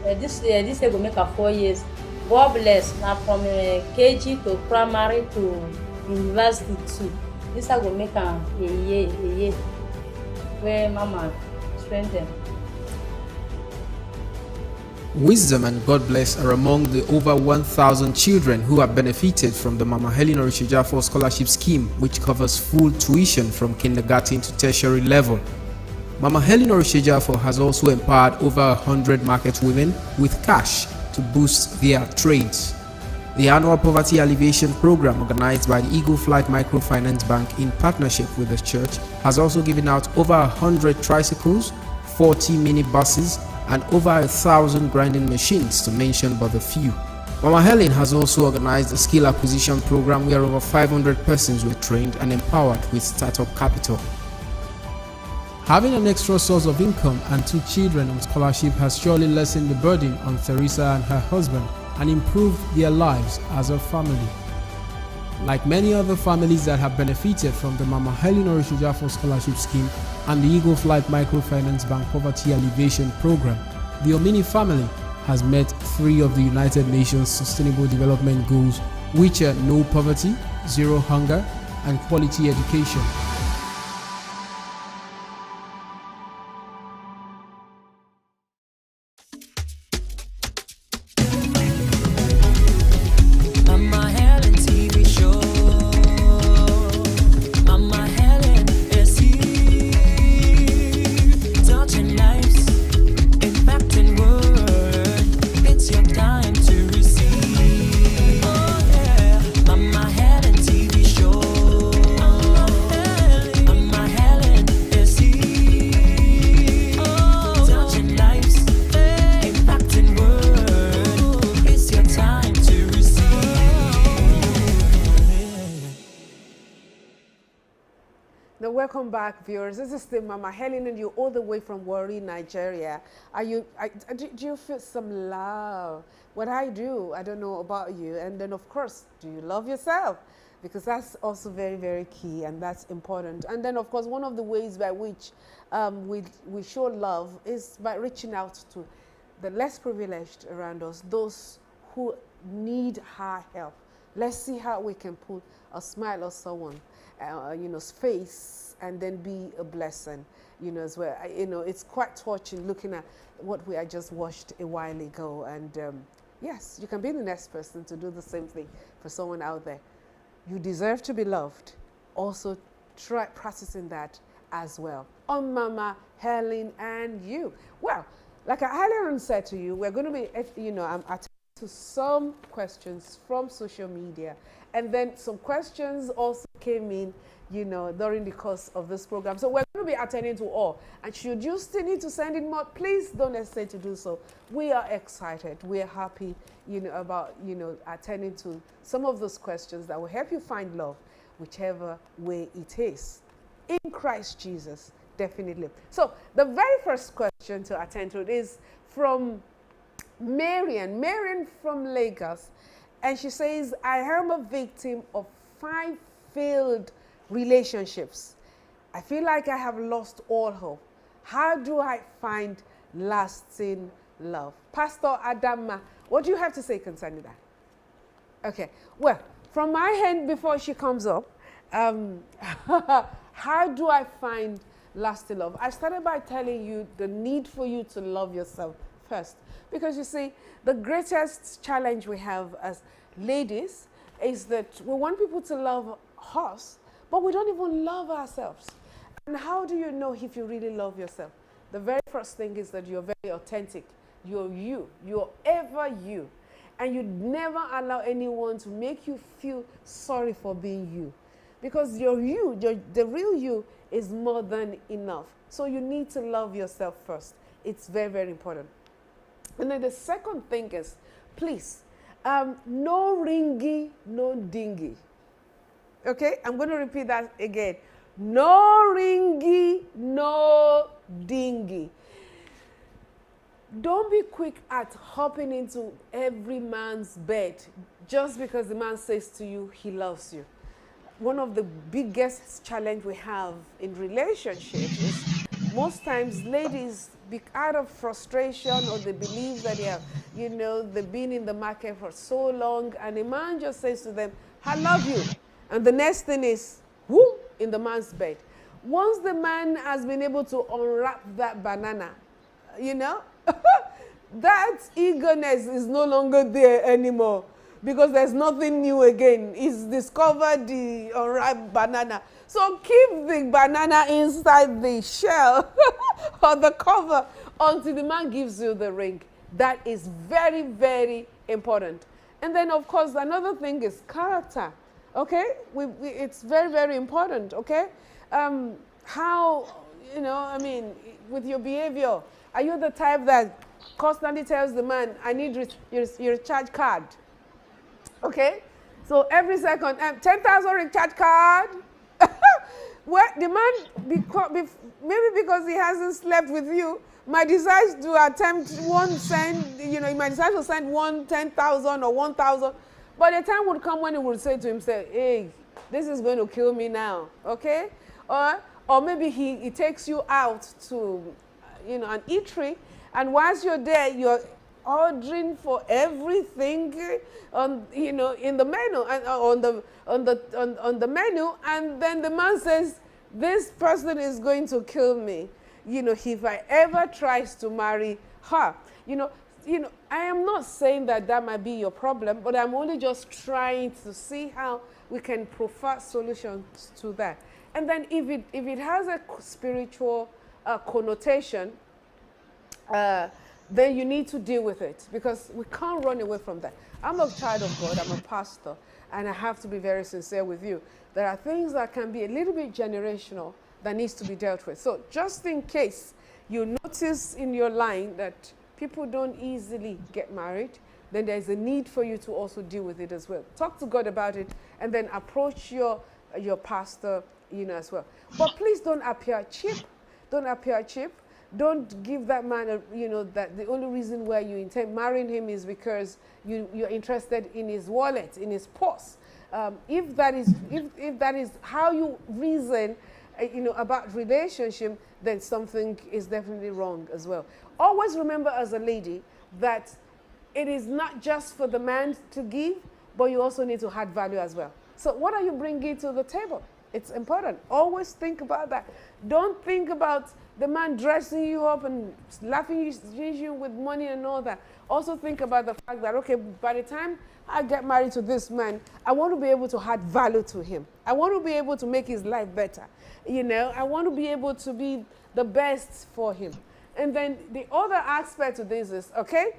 This year go make her 4 years. God bless. Now from KG to primary to university too. This year go make her a year. Where mama train them. Wisdom and God Bless are among the over 1,000 children who have benefited from the Mama Helen Orushejafo Scholarship Scheme, which covers full tuition from kindergarten to tertiary level. Mama Helen Orushejafo has also empowered over 100 market women with cash to boost their trades. The annual poverty alleviation program organized by the Eagle Flight Microfinance Bank in partnership with the church has also given out over 100 tricycles, 40 minibuses, and over 1,000 grinding machines, to mention but a few. Mama Helen has also organized a skill acquisition program where over 500 persons were trained and empowered with startup capital. Having an extra source of income and 2 children on scholarship has surely lessened the burden on Theresa and her husband and improved their lives as a family. Like many other families that have benefited from the Mama Helen Orushejafo Scholarship Scheme and the Eagle Flight Microfinance Bank Poverty Alleviation Program, the Omini family has met 3 of the United Nations Sustainable Development Goals, which are no poverty, zero hunger, and quality education. Mama Helen TV show. Mama Helen is here, touching lives, impacting world. It's your time to receive. Oh yeah, Mama Helen TV show. Mama Helen. welcome back, viewers. This is still Mama Helen and you all the way from Warri, Nigeria. Do you feel some love? What I do, I don't know about you. And then, of course, do you love yourself? Because that's also very, very key and that's important. And then, of course, one of the ways by which we show love is by reaching out to the less privileged around us, those who need our help. Let's see how we can put a smile on someone, face, and then be a blessing, as well. It's quite touching looking at what we had just watched a while ago. And yes, you can be the next person to do the same thing for someone out there. You deserve to be loved. Also, try practicing that as well. On Mama Helen and you. Well, like I earlier said to you, we're going to be, I'm attending to some questions from social media, and then some questions also came in, during the course of this program. So we're going to be attending to all. And should you still need to send in more, please don't hesitate to do so. We are excited. We are happy, about, attending to some of those questions that will help you find love, whichever way it is. In Christ Jesus, definitely. So the very first question to attend to is from Marian from Lagos, and she says, I am a victim of 5 failed relationships. I feel like I have lost all hope. How do I find lasting love? Pastor Adama, what do you have to say concerning that? Okay, well, from my hand before she comes up, how do I find lasting love? I started by telling you the need for you to love yourself first. Because you see, the greatest challenge we have as ladies is that we want people to love us, but we don't even love ourselves. And how do you know if you really love yourself? The very first thing is that you're very authentic. You're you. You're ever you. And you never allow anyone to make you feel sorry for being you. Because you're you, the real you is more than enough. So you need to love yourself first. It's very, very important. And then the second thing is, please, no ringy, no dingy. Okay, I'm going to repeat that again. No ringy, no dingy. Don't be quick at hopping into every man's bed just because the man says to you he loves you. One of the biggest challenge we have in relationships is most times ladies, out of frustration, or they believe that they have, they've been in the market for so long, and a man just says to them, I love you. And the next thing is, whoo, in the man's bed. Once the man has been able to unwrap that banana, that eagerness is no longer there anymore, because there's nothing new again. He's discovered the unripe banana. So keep the banana inside the shell or the cover until the man gives you the ring. That is very, very important. And then, of course, another thing is character. Okay? It's very, very important. Okay? How, with your behavior, are you the type that constantly tells the man, I need your recharge card? Okay? So every second, 10,000 recharge card. Well, the man, maybe because he hasn't slept with you, might decide to attempt he might decide to send 10,000 or 1,000. But the time would come when he would say to himself, hey, this is going to kill me now, okay? Or maybe he takes you out to, an eatery, and whilst you're there, you're ordering for everything in the menu and on the menu, and then the man says, this person is going to kill me, if I ever tries to marry her. I am not saying that might be your problem, but I'm only just trying to see how we can provide solutions to that. And then if it has a spiritual connotation, then you need to deal with it, because we can't run away from that. I'm a child of God, I'm a pastor, and I have to be very sincere with you. There are things that can be a little bit generational that needs to be dealt with. So just in case you notice in your line that people don't easily get married, then there's a need for you to also deal with it as well. Talk to God about it, and then approach your pastor as well. But please don't appear cheap. Don't appear cheap. Don't give that man that the only reason why you intend marrying him is because you're interested in his wallet, in his purse. If that is how you reason, about relationship, then something is definitely wrong as well. Always remember as a lady that it is not just for the man to give, but you also need to add value as well. So what are you bringing to the table? It's important. Always think about that. Don't think about the man dressing you up and laughing you with money and all that. Also think about the fact that, okay, by the time I get married to this man, I want to be able to add value to him. I want to be able to make his life better. I want to be able to be the best for him. And then the other aspect of this is, okay,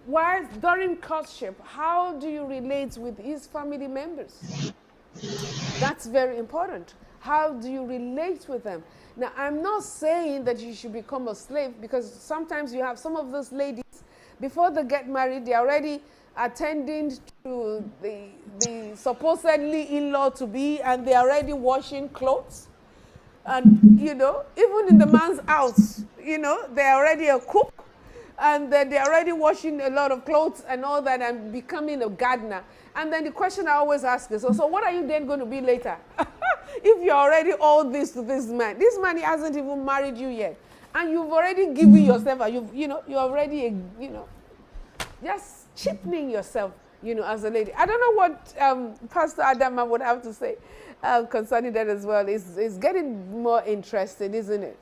while during courtship, how do you relate with his family members? That's very important. How do you relate with them? Now, I'm not saying that you should become a slave, because sometimes you have some of those ladies, before they get married, they're already attending to the supposedly in-law to be, and they're already washing clothes. And, even in the man's house, they're already a cook, and they're already washing a lot of clothes and all that, and becoming a gardener. And then the question I always ask is, so what are you then going to be later? If you're already all this to this man he hasn't even married you yet, and you've already given yourself, you're already, just cheapening yourself, as a lady. I don't know what Pastor Adama would have to say concerning that as well. It's getting more interesting, isn't it?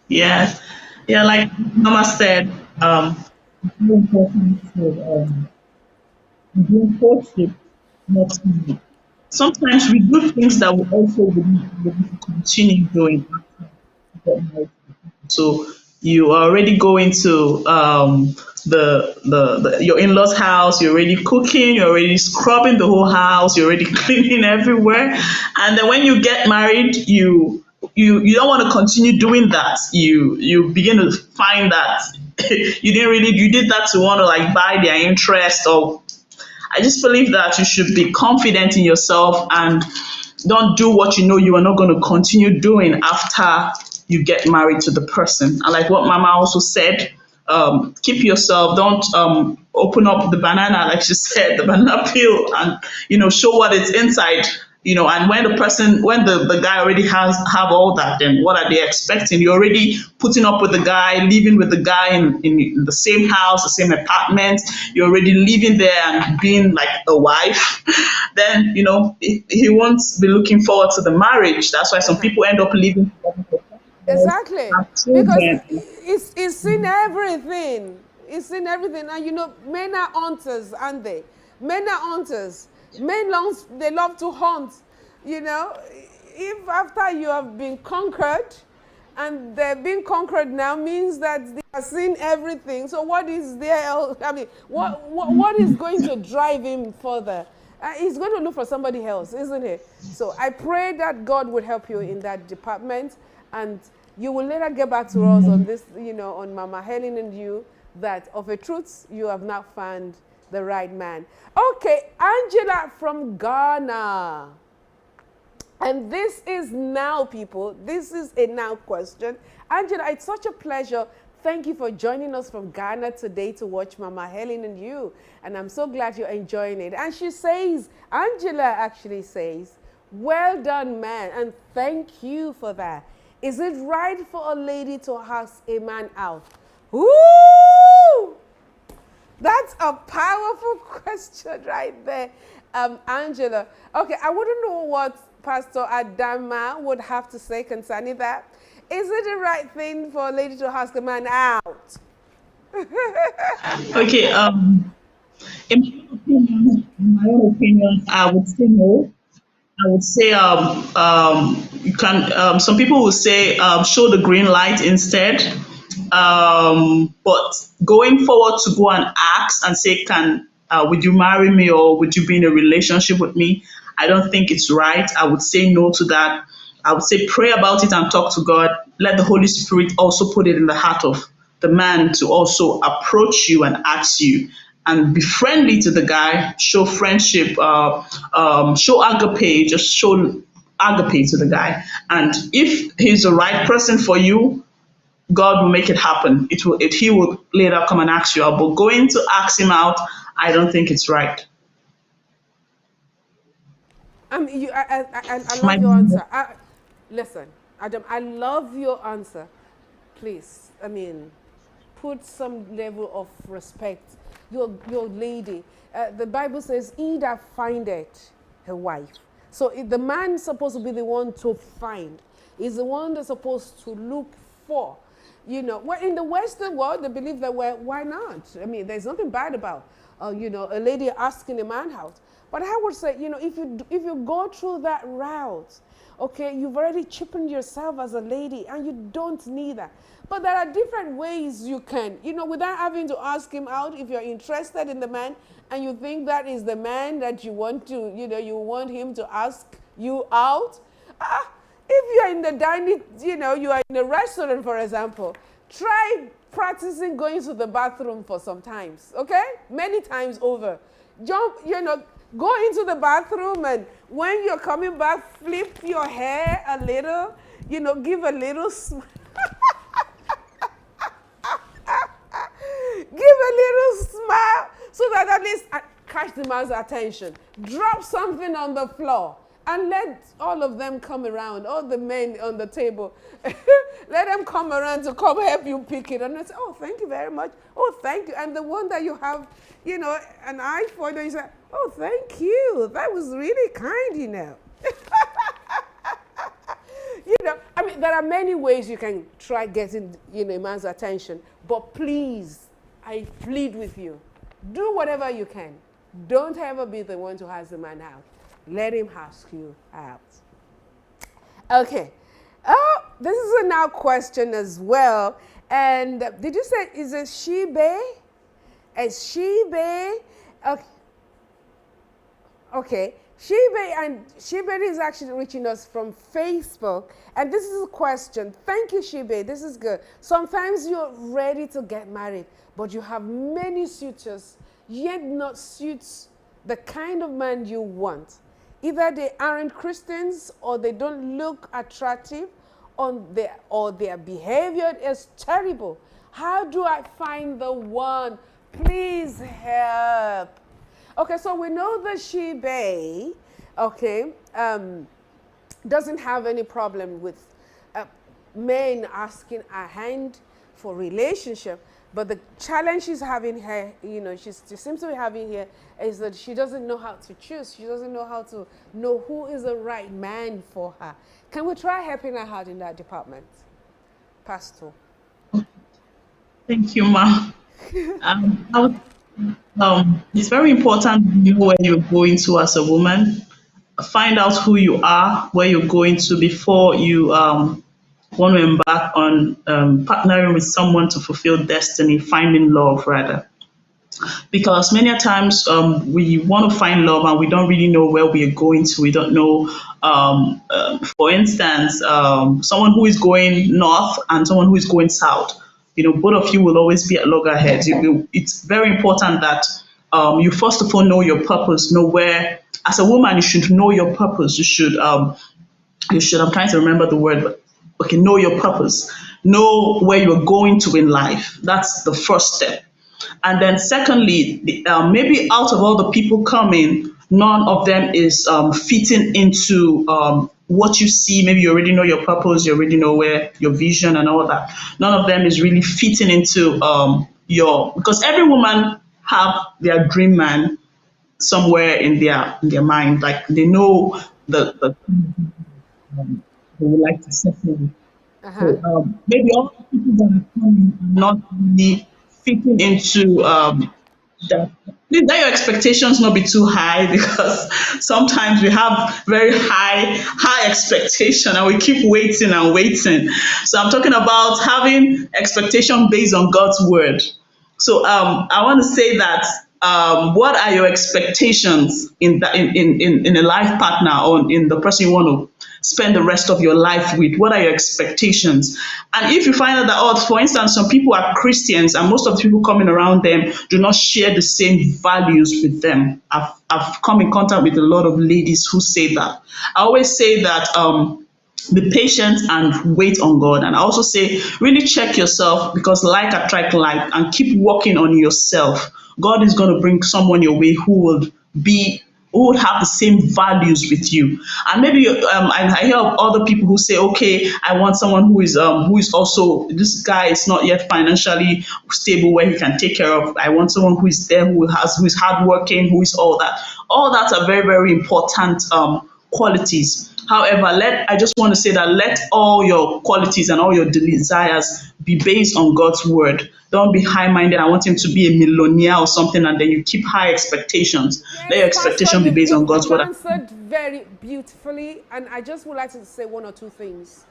Yes. Yeah, like Mama said, very important to do courtship, not easy. Sometimes we do things that we also would continue doing after we get married. So you are already going to your in-laws house, you're already cooking, you're already scrubbing the whole house, you're already cleaning everywhere. And then when you get married, you don't want to continue doing that. You begin to find that you did that to want to like buy their interest. Or I just believe that you should be confident in yourself and don't do what you are not going to continue doing after you get married to the person. And like what Mama also said, keep yourself, don't open up the banana, like she said, the banana peel, and show what is inside. And when the guy already have all that, then what are they expecting? You're already putting up with the guy, living with the guy in the same house, the same apartment. You're already living there and being like a wife. Then, he won't be looking forward to the marriage. That's why some people end up living together for Exactly. Because children. it's in everything. It's in everything. And men are hunters, aren't they? Men are hunters. They love to hunt. If after you have been conquered, and they're being conquered now, means that they are seeing everything. So what is there else? I mean, what is going to drive him further? He's going to look for somebody else, isn't he? So I pray that God would help you in that department, and you will later get back to us on this, on Mama Helen and you, that of a truth you have not found the right man. Okay, Angela from Ghana. And this is now, people. This is a now question. Angela, it's such a pleasure. Thank you for joining us from Ghana today to watch Mama Helen and you. And I'm so glad you're enjoying it. And she says, Angela actually says, well done, man. And thank you for that. Is it right for a lady to ask a man out? Ooh! That's a powerful question right there, Angela. Okay, I wouldn't know what Pastor Adama would have to say concerning that. Is it the right thing for a lady to ask a man out? Okay, in my own opinion, I would say no. I would say you can. Some people will say show the green light instead. But going forward to go and ask and say, would you marry me or would you be in a relationship with me? I don't think it's right. I would say no to that. I would say pray about it and talk to God. Let the Holy Spirit also put it in the heart of the man to also approach you and ask you, and be friendly to the guy, show friendship, show agape, just show agape to the guy. And if he's the right person for you, God will make it happen. He will later come and ask you out. But going to ask him out, I don't think it's right. I My love your answer. Listen, Adam, I love your answer. Please, I mean, put some level of respect. Your lady. The Bible says, "He that findeth a wife." So if the man's supposed to be the one to find. He's the one that's supposed to look for. Well, in the Western world, they believe that, well, why not? I mean, there's nothing bad about, a lady asking a man out. But I would say, if you go through that route, okay, you've already cheapened yourself as a lady, and you don't need that. But there are different ways you can, without having to ask him out. If you're interested in the man and you think that is the man that you want to, you want him to ask you out. If you're in the dining, you are in a restaurant, for example, try practicing going to the bathroom for some times, okay? Many times over. Go into the bathroom, and when you're coming back, flip your hair a little, give a little smile. Give a little smile so that at least catch the man's attention. Drop something on the floor and let all of them come around, all the men on the table. Let them come around to come help you pick it. And they say, "Oh, thank you very much. Oh, thank you." And the one that you have, an eye for, you say, "Oh, thank you. That was really kind, I mean, there are many ways you can try getting, a man's attention. But please, I plead with you, do whatever you can. Don't ever be the one to ask the man out. Let him ask you out. Okay. Oh, this is a now question as well. And did you say, is it Shebe? Is Shebe? Okay. Okay. Shebe is actually reaching us from Facebook. And this is a question. Thank you, Shebe. This is good. Sometimes you're ready to get married, but you have many suitors, yet not suits the kind of man you want. Either they aren't Christians, or they don't look attractive, or their behavior is terrible. How do I find the one? Please help. Okay, so we know that Shebe, okay, doesn't have any problem with men asking a hand for relationship. But the challenge she's having here, she seems to be having here, is that she doesn't know how to choose. She doesn't know how to know who is the right man for her. Can we try helping her out in that department, Pastor? Thank you, Ma. It's very important you know where you're going to as a woman. Find out who you are, where you're going to before you want to embark on partnering with someone to fulfill destiny, finding love rather. Because many a times we want to find love and we don't really know where we are going to. We don't know, for instance, someone who is going north and someone who is going south. Both of you will always be at loggerheads. It's very important that you first of all know your purpose, know where, as a woman, you should know your purpose. I'm trying to remember the word, but okay, know your purpose. Know where you're going to in life. That's the first step. And then secondly, maybe out of all the people coming, none of them is fitting into what you see. Maybe you already know your purpose, you already know where your vision and all that. None of them is really fitting into because every woman have their dream man somewhere in their mind. Like they know the they would like to settle with. So maybe all the people that are coming are not really fitting into that. Please let your expectations not be too high, because sometimes we have very high expectation and we keep waiting and waiting. So I'm talking about having expectation based on God's word. So I want to say that what are your expectations in a life partner or in the person you want to spend the rest of your life with? What are your expectations? And if you find out that, oh, for instance, some people are Christians and most of the people coming around them do not share the same values with them. I've come in contact with a lot of ladies who say that. I always say that be patient and wait on God. And I also say, really check yourself, because like attract like, and keep working on yourself. God is going to bring someone your way who would have the same values with you. And maybe I hear of other people who say, okay, I want someone who is also, this guy is not yet financially stable where he can take care of. I want someone who is there, who is hardworking, who is all that. All that are very, very important qualities. However, I just want to say that let all your qualities and all your desires be based on God's word. Don't be high-minded. I want him to be a millionaire or something, and then you keep high expectations. Yes, let your expectation be based on God's word. You answered very beautifully, and I just would like to say one or two things,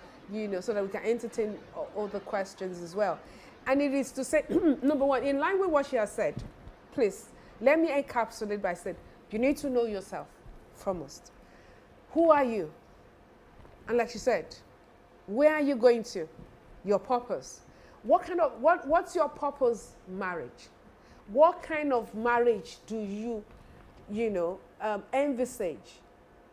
so that we can entertain all the questions as well. And it is to say, number one, in line with what she has said, please, let me encapsulate by saying, you need to know yourself foremost. Who are you? And like she said, where are you going to? Your purpose. What's your purpose marriage? What kind of marriage do you envisage?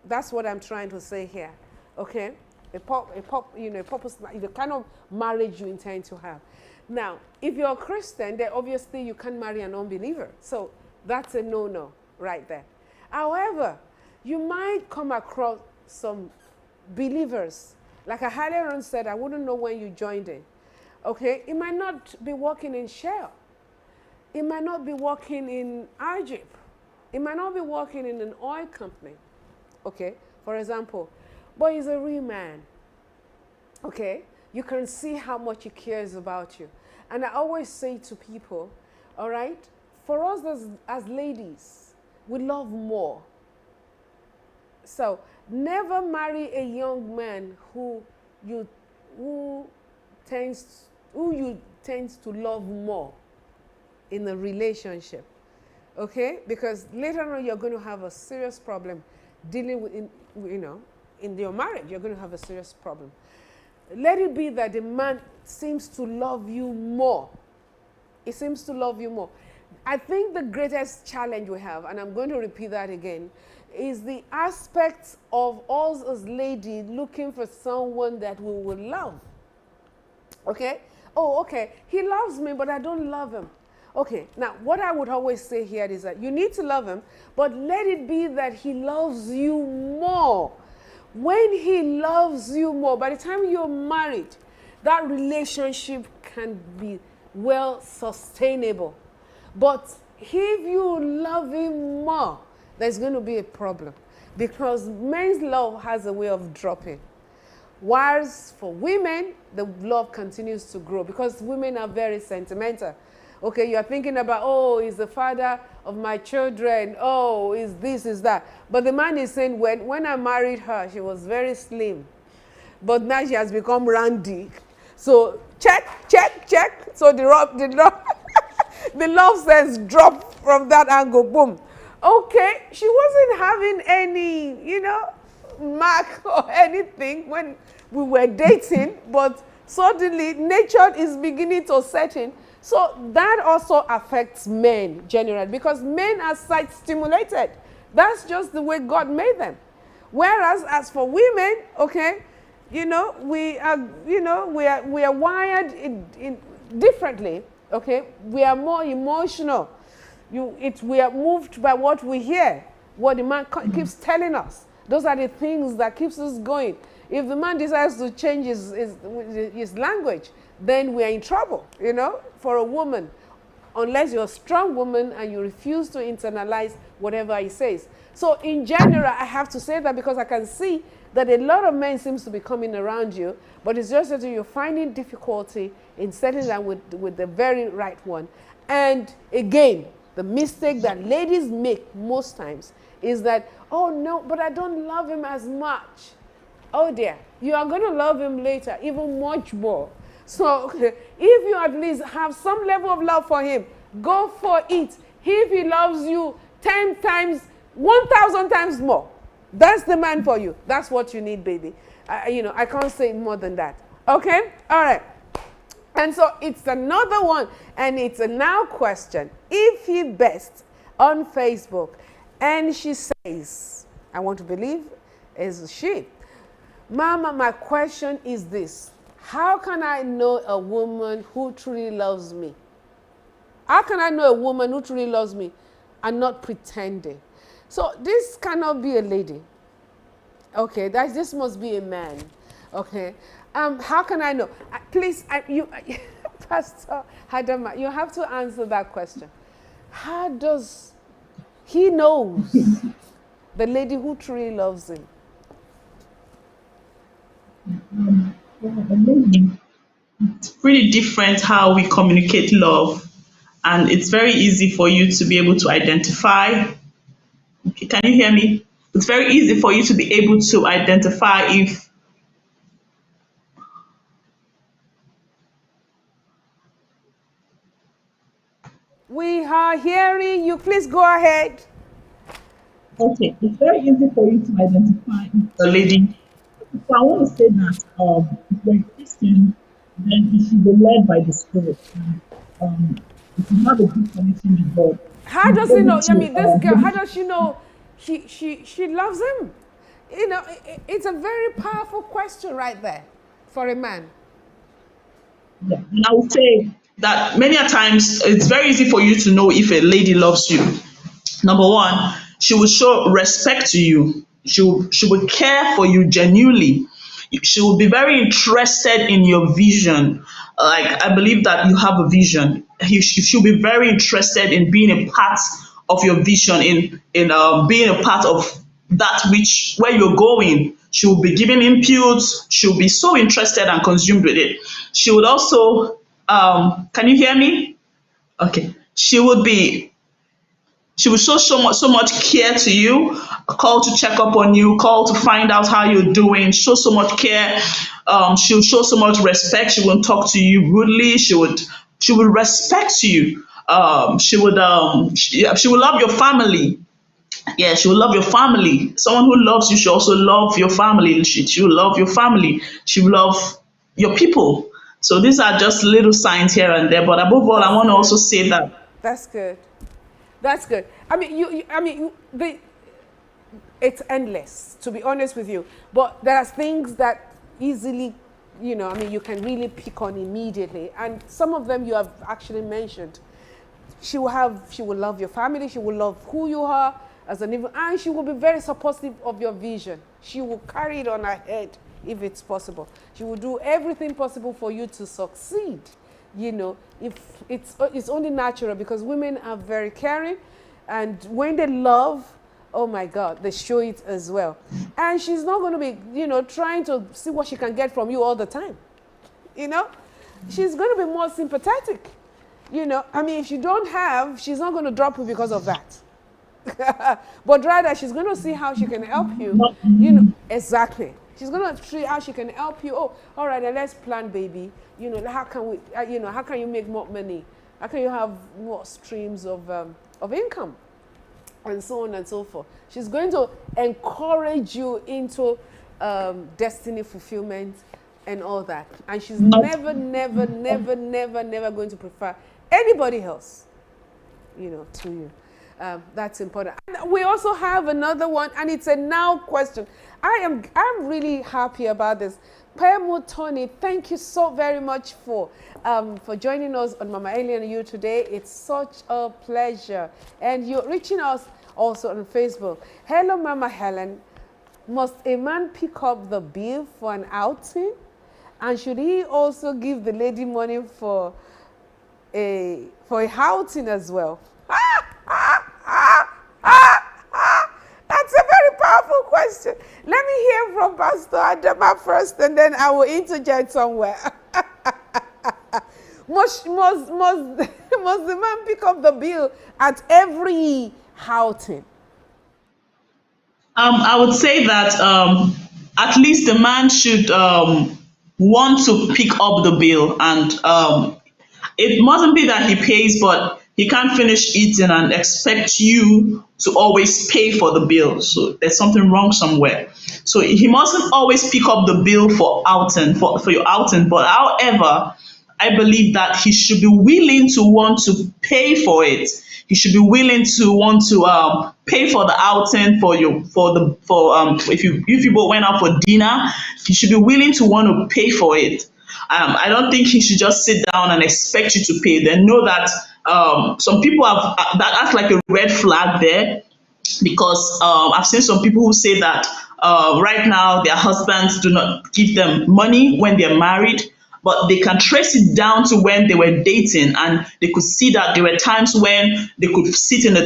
That's what I'm trying to say here. Okay? A purpose, the kind of marriage you intend to have. Now, if you're a Christian, then obviously you can't marry an unbeliever. So that's a no-no right there. However, you might come across some believers. Like Helen said, I wouldn't know when you joined in. Okay? It might not be working in Shell. It might not be working in Egypt. It might not be working in an oil company. Okay? For example. But he's a real man. Okay? You can see how much he cares about you. And I always say to people, all right, for us as ladies, we love more. So never marry a young man who you tends to love more in a relationship. Okay? Because later on you're going to have a serious problem dealing with in your marriage. You're going to have a serious problem. Let it be that the man seems to love you more. He seems to love you more. I think the greatest challenge we have, and I'm going to repeat that again, is the aspect of us as ladies looking for someone that we will love. Okay? Oh, okay. He loves me, but I don't love him. Okay. Now, what I would always say here is that you need to love him, but let it be that he loves you more. When he loves you more, by the time you're married, that relationship can be well sustainable. But if you love him more, there's going to be a problem, because men's love has a way of dropping. Whilst for women, the love continues to grow, because women are very sentimental. Okay, you're thinking about, oh, he's the father of my children. Oh, is this, is that. But the man is saying, when I married her, she was very slim. But now she has become roundy. So check, check, check. So the love says drop from that angle, boom. Okay, she wasn't having any, mark or anything when we were dating, but suddenly nature is beginning to set in. So that also affects men generally, because men are sight stimulated. That's just the way God made them. Whereas as for women, okay, we are wired in differently. Okay, we are more emotional. We are moved by what we hear, what the man keeps telling us. Those are the things that keeps us going. If the man decides to change his language, then we are in trouble, for a woman, unless you're a strong woman and you refuse to internalize whatever he says. So in general, I have to say that because I can see that a lot of men seems to be coming around you, but it's just that you're finding difficulty in settling down with the very right one. And again, the mistake that ladies make most times is that, oh no, but I don't love him as much. Oh dear, you are going to love him later, even much more. So if you at least have some level of love for him, go for it. If he loves you 10 times, 1,000 times more, That's the man for you. That's what you need, baby. I can't say more than that. Okay? All right. And so it's another one, and it's a now question. If he best on Facebook, and she says, I want to believe is she. Mama, my question is this. How can I know a woman who truly loves me? How can I know a woman who truly loves me and not pretending? So this cannot be a lady. Okay, this must be a man. Okay. How can I know? Please, Pastor Hadama, you have to answer that question. How does he knows the lady who truly loves him? It's pretty different how we communicate love, and it's very easy for you to be able to identify. Okay, can you hear me? It's very easy for you to be able to identify if We are hearing you. Please go ahead. okay, it's very easy for you to identify if the lady. So I want to say that if you're a Christian, then you should be led by the Spirit. And, if you have a good connection with God, How you'll does be he able know? I to mean, this girl, how does she know she loves him? It's a very powerful question right there for a man. yeah. And I would say that many a times it's very easy for you to know if a lady loves you. Number one, she will show respect to you. She will care for you genuinely. She will be very interested in your vision. Like I believe that you have a vision. She'll be very interested in being a part of your vision, in being a part of that which where you're going. She will be giving inputs. She'll be so interested and consumed with it. She would also, can you hear me? Okay. She will show so much care to you, call to check up on you, call to find out how you're doing, show so much care. She'll show so much respect. She won't talk to you rudely. She would respect you. She will love your family. Yeah, she will love your family. Someone who loves you should also love your family. She will love your family. She will love your people. So these are just little signs here and there. But above all, I That's want to good. also say that That's good. That's good. I mean, it's endless, to be honest with you. But there are things that easily, you can really pick on immediately. And some of them you have actually mentioned. She will love your family. She will love who you are as an even, and she will be very supportive of your vision. She will carry it on her head if it's possible. She will do everything possible for you to succeed. If it's only natural because women are very caring, and when they love, oh my God, they show it as well. And she's not going to be, trying to see what she can get from you all the time. She's going to be more sympathetic. If you don't have, she's not going to drop you because of that. But rather, she's going to see how she can help you. Exactly. She's going to see how she can help you. Oh, all right, then let's plan, baby. How can we, how can you make more money? How can you have more streams of income? And so on and so forth. She's going to encourage you into destiny fulfillment and all that. And she's never going to prefer anybody else, to you. That's important. And we also have another one, and it's a now question. I'm really happy about this. Pemo Tony, thank you so very much for joining us on Mama Alien and You today. It's such a pleasure. And you're reaching us also on Facebook. Hello, Mama Helen. Must a man pick up the bill for an outing? And should he also give the lady money for a outing as well? That's a very powerful question. Let me hear from Pastor Adama first, and then I will interject somewhere. must the man pick up the bill at every outing? I would say that at least the man should want to pick up the bill, and it mustn't be that he pays, but He can't finish eating and expect you to always pay for the bill. So there's something wrong somewhere. So he mustn't always pick up the bill for outing, for your outing. But however, I believe that he should be willing to want to pay for it. He should be willing to want to pay for the outing for you if you both went out for dinner. He should be willing to want to pay for it. I don't think he should just sit down and expect you to pay. Then know that some people have that's like a red flag there, because I've seen some people who say that right now their husbands do not give them money when they're married, but they can trace it down to when they were dating, and they could see that there were times when they could sit in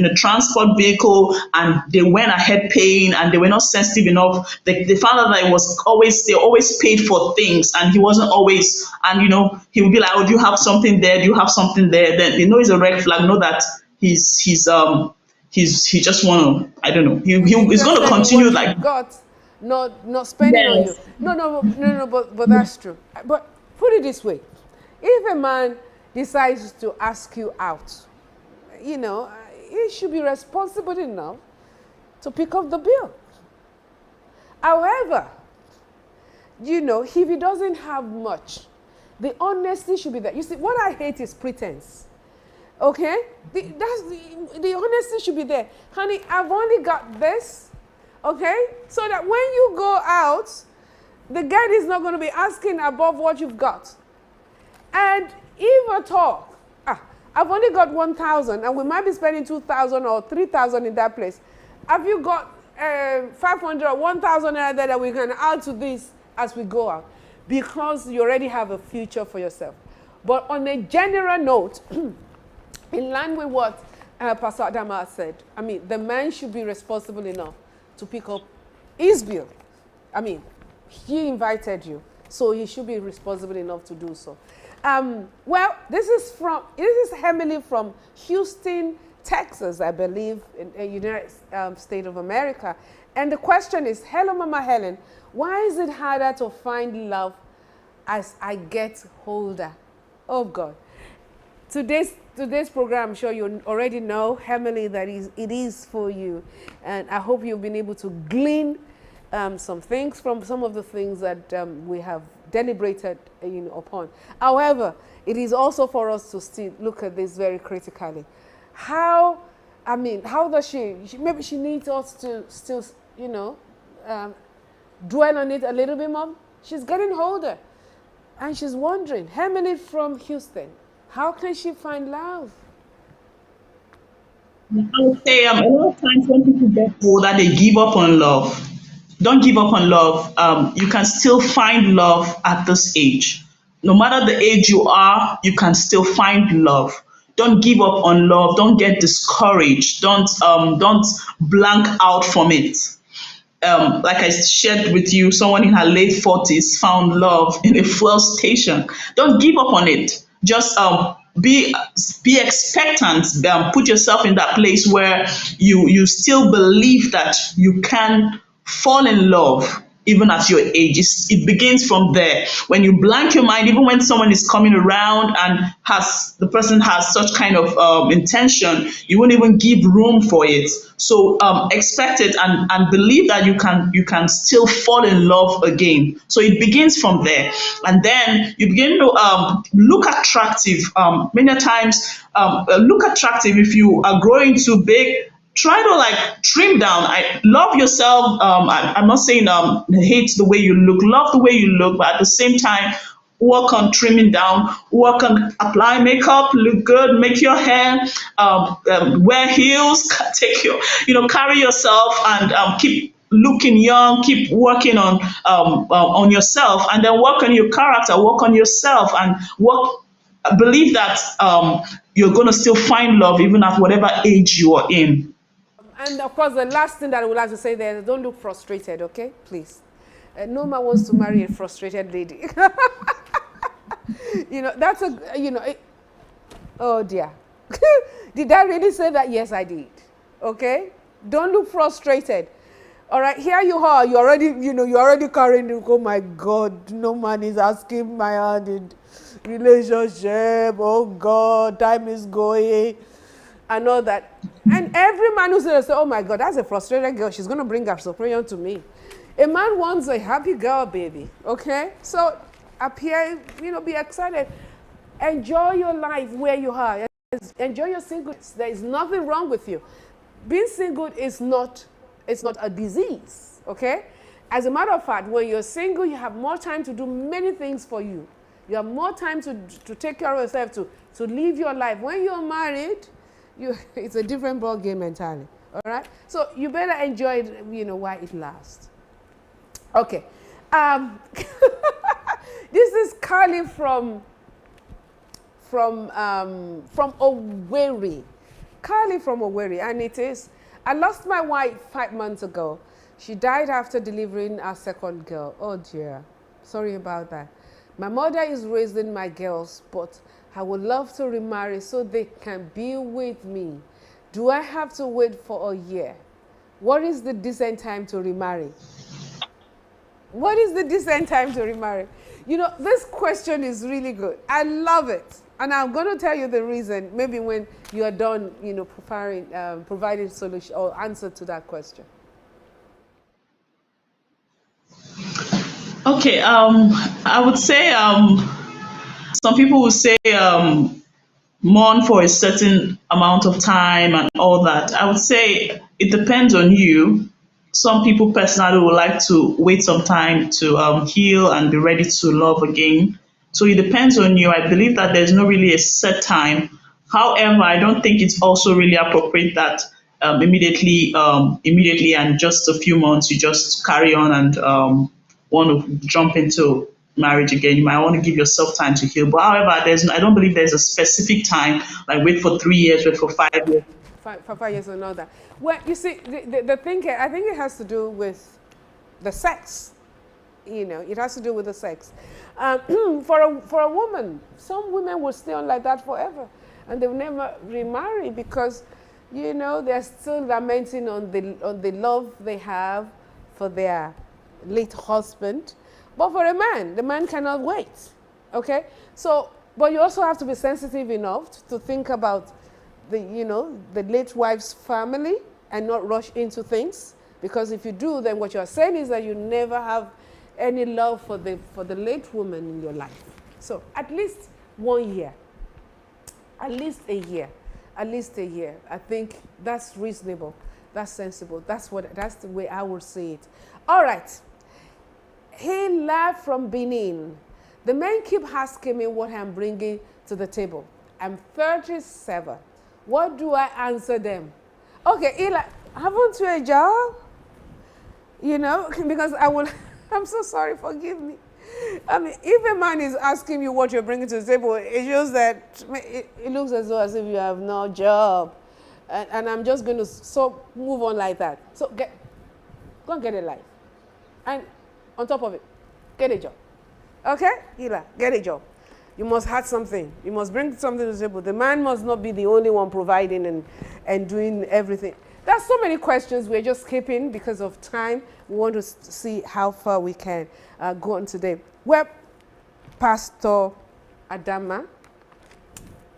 a transport vehicle and they went ahead paying, and they were not sensitive enough. They found out that they always paid for things, and he wasn't always. And he would be like, "Oh, do you have something there? Do you have something there?" Then they know it's a red flag. Know that he just want to. I don't know. He's going to continue like. Not spending on you. Yes. No, but that's true. But put it this way. If a man decides to ask you out, he should be responsible enough to pick up the bill. However, if he doesn't have much, the honesty should be there. You see, what I hate is pretense. Okay? The honesty should be there. Honey, I've only got this. Okay? So that when you go out, the guy is not going to be asking above what you've got. And if at all, I've only got 1,000 and we might be spending 2,000 or 3,000 in that place. Have you got 500 or 1,000 there that we can add to this as we go out? Because you already have a future for yourself. But on a general note, in line with what Pastor Adama said, the man should be responsible enough to pick up his bill. He invited you, so he should be responsible enough to do so. Well, this is Emily from Houston, Texas, I believe, in the United States of America. And the question is, hello, Mama Helen, why is it harder to find love as I get older? Oh, God. Today's program, I'm sure you already know, Emily, that it is for you. And I hope you've been able to glean some things from some of the things that we have deliberated upon. However, it is also for us to still look at this very critically. How does she maybe she needs us to still, dwell on it a little bit more. She's getting older and she's wondering, Emily from Houston, how can she find love? I would say a lot of times when people get older, they give up on love. Don't give up on love. You can still find love at this age. No matter the age you are, you can still find love. Don't give up on love. Don't get discouraged. Don't blank out from it. Like I shared with you, someone in her late 40s found love in a fuel station. Don't give up on it. Just be expectant. Put yourself in that place where you still believe that you can fall in love even at your age. It begins from there. When you blank your mind, even when someone is coming around and the person has such kind of intention, you won't even give room for it. So expect it and believe that you can still fall in love again. So it begins from there, and then you begin to look attractive. Many times, look attractive. If you are growing too big, try to trim down. I love yourself. I'm not saying hate the way you look. Love the way you look, but at the same time, work on trimming down. Work on apply makeup. Look good. Make your hair. Wear heels. Carry yourself and keep looking young. Keep working on yourself, and then work on your character. Work on yourself and work. Believe that you're going to still find love even at whatever age you are in. And of course, the last thing that I would like to say there is don't look frustrated, okay? Please. No man wants to marry a frustrated lady. That's oh dear. Did I really say that? Yes, I did. Okay? Don't look frustrated. All right, here you are. You already, you're already carrying. Oh my God, no man is asking my hand in relationship. Oh God, time is going, and all that. And every man who's gonna say, "Oh my God, that's a frustrated girl. She's gonna bring her frustration to me." A man wants a happy girl, baby. Okay, so appear, be excited. Enjoy your life where you are. Enjoy your singleness. There is nothing wrong with you. Being single is not, it's not a disease, okay? As a matter of fact, when you're single, you have more time to do many things for you. You have more time to take care of yourself, to live your life. When you're married, it's a different ball game entirely, all right? So you better enjoy it, while it lasts. Okay. This is Carly from Owerri. Carly from Owerri, and it is, I lost my wife 5 months ago. She died after delivering our second girl. Oh dear, sorry about that. My mother is raising my girls, but I would love to remarry so they can be with me. Do I have to wait for a year? What is the decent time to remarry? What is the decent time to remarry? This question is really good. I love it. And I'm going to tell you the reason, maybe when you are done, providing solution or answer to that question. Okay, I would say some people will say mourn for a certain amount of time and all that. I would say it depends on you. Some people personally would like to wait some time to heal and be ready to love again. So it depends on you. I believe that there's no really a set time. However, I don't think it's also really appropriate that immediately and just a few months you just carry on and want to jump into marriage again. You might want to give yourself time to heal. But however, I don't believe there's a specific time, like wait for 3 years, wait for 5 years. For 5 years and all that. Well, you see, the thing, I think it has to do with the sex. It has to do with the sex. For a woman, some women will stay on like that forever, and they'll never remarry because, they're still lamenting on the love they have for their late husband. But for a man, the man cannot wait. Okay, so but you also have to be sensitive enough to think about the late wife's family and not rush into things, because if you do, then what you're saying is that you never have any love for the late woman in your life. So at least 1 year, at least a year. I think that's reasonable, that's sensible, that's the way I would see it. All right. Hey, lad from Benin. The men keep asking me what I'm bringing to the table. I'm 37. What do I answer them? Okay, Eli, haven't you a job? Because I'm so sorry, forgive me. I mean, if a man is asking you what you're bringing to the table, it shows that it looks as though as if you have no job. And I'm just going to move on like that. So go and get a life. And on top of it, get a job. Okay? Hila, get a job. You must have something. You must bring something to the table. The man must not be the only one providing and doing everything. There's so many questions we're just skipping because of time. We want to see how far we can go on today. Well, Pastor Adama,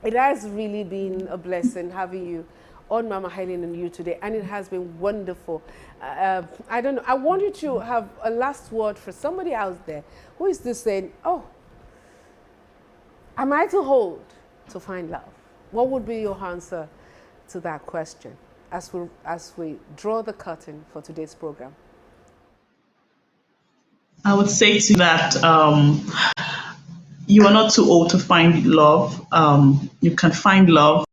it has really been a blessing having you on Mama Helen and you today, and it has been wonderful. I don't know, I want you to have a last word for somebody out there who is just saying, oh, am I too old to find love? What would be your answer to that question as we draw the curtain for today's program? I would say to that, you are not too old to find love. You can find love,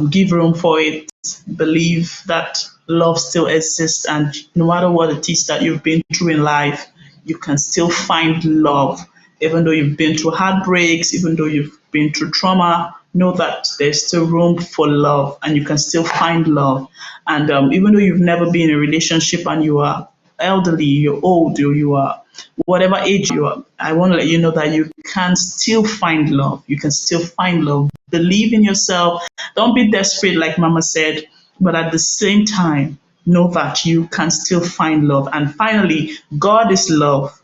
give room for it, believe that love still exists, and no matter what it is that you've been through in life, you can still find love. Even though you've been through heartbreaks, even though you've been through trauma, know that there's still room for love and you can still find love. And even though you've never been in a relationship and you are elderly, you're old, or you are whatever age you are, I want to let you know that you can still find love. You can still find love. Believe in yourself. Don't be desperate, like Mama said, but at the same time, know that you can still find love. And finally, God is love.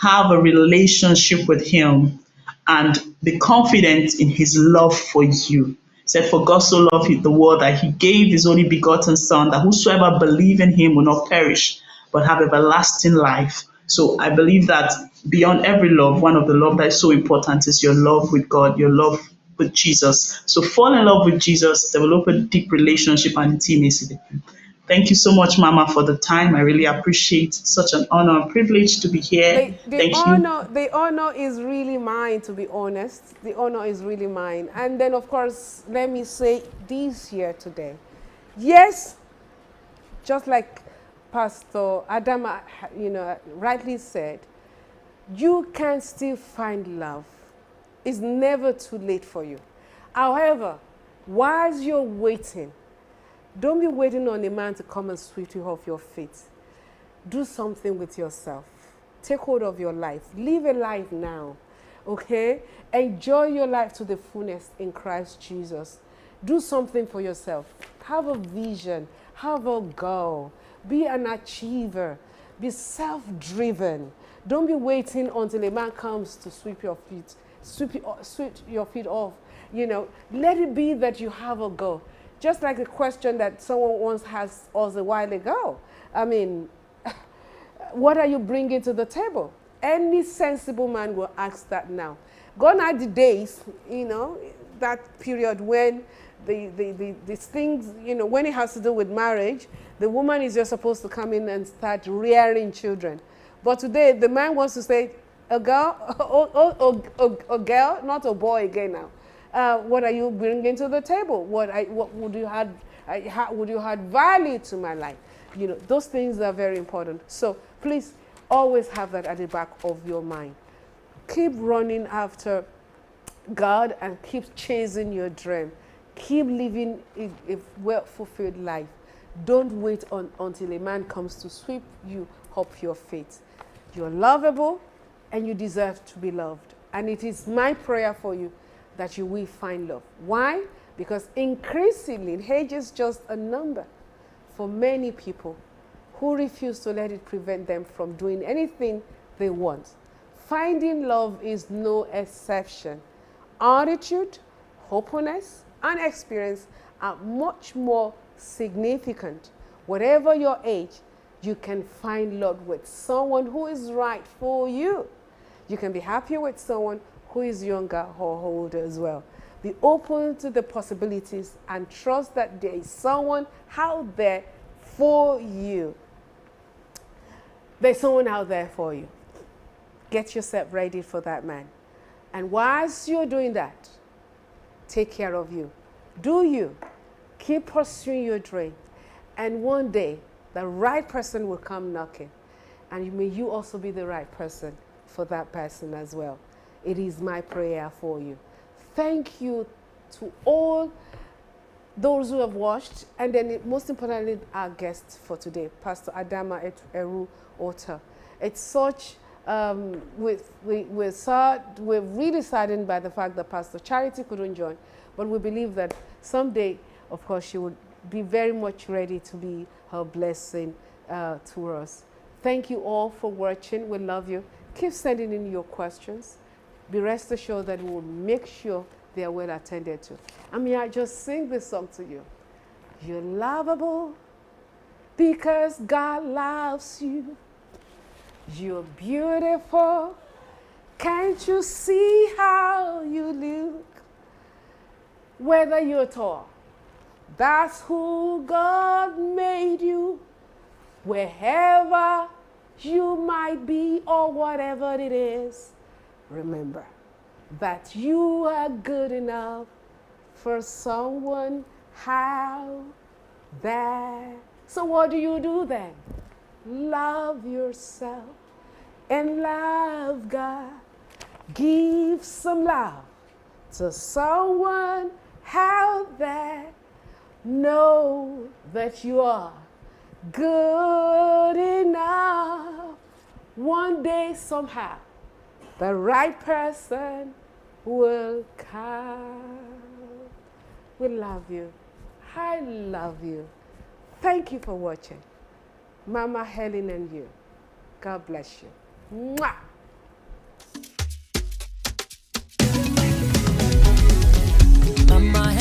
Have a relationship with Him and be confident in His love for you. He said, "For God so loved the world that He gave His only begotten Son, that whosoever believe in Him will not perish, but have everlasting life." So I believe that beyond every love, one of the love that is so important is your love with God, your love with Jesus. So fall in love with Jesus, develop a deep relationship and intimacy with Him. Thank you so much, Mama, for the time. I really appreciate it. Such an honor and privilege to be here. Thank you. The honor is really mine, to be honest. The honor is really mine. And then, of course, let me say this here today. Yes, just like Pastor Adama, rightly said, you can still find love. It's never too late for you. However, while you're waiting, don't be waiting on a man to come and sweep you off your feet. Do something with yourself. Take hold of your life. Live a life now, okay? Enjoy your life to the fullness in Christ Jesus. Do something for yourself. Have a vision. Have a goal. Be an achiever. Be self-driven. Don't be waiting until a man comes to sweep your feet off. Let it be that you have a goal. Just like the question that someone once asked us a while ago. I mean, what are you bringing to the table? Any sensible man will ask that now. Gone are the days, that period when these things, when it has to do with marriage, the woman is just supposed to come in and start rearing children. But today, the man wants to say, a girl, a girl, not a boy again now. What are you bringing to the table? What would you add value to my life? Those things are very important. So please always have that at the back of your mind. Keep running after God and keep chasing your dream. Keep living a well-fulfilled life. Don't wait until a man comes to sweep you off your feet. You're lovable and you deserve to be loved. And it is my prayer for you that you will find love. Why? Because increasingly, age is just a number for many people who refuse to let it prevent them from doing anything they want. Finding love is no exception. Attitude, openness, and experience are much more significant. Whatever your age, you can find love with someone who is right for you. You can be happy with someone who is younger or older as well. Be open to the possibilities and trust that there is someone out there for you. There's someone out there for you. Get yourself ready for that man. And whilst you're doing that, take care of you. Do you. Keep pursuing your dream. And one day, the right person will come knocking. And may you also be the right person for that person as well. It is my prayer for you. Thank you to all those who have watched, and then most importantly, our guests for today, Pastor Adama Eru Ota. It's such, we're really saddened by the fact that Pastor Charity couldn't join, but we believe that someday, of course, she would be very much ready to be her blessing to us. Thank you all for watching. We love you. Keep sending in your questions. Be rest assured that we will make sure they are well attended to. I just sing this song to you. You're lovable because God loves you. You're beautiful. Can't you see how you look? Whether you're tall, that's who God made you. Wherever you might be or whatever it is, remember that you are good enough for someone out there. So what do you do then? Love yourself and love God. Give some love to someone out there. Know that you are good enough. One day, somehow, the right person will come. We love you. I love you. Thank you for watching. Mama Helen and you. God bless you. Mwah! Mama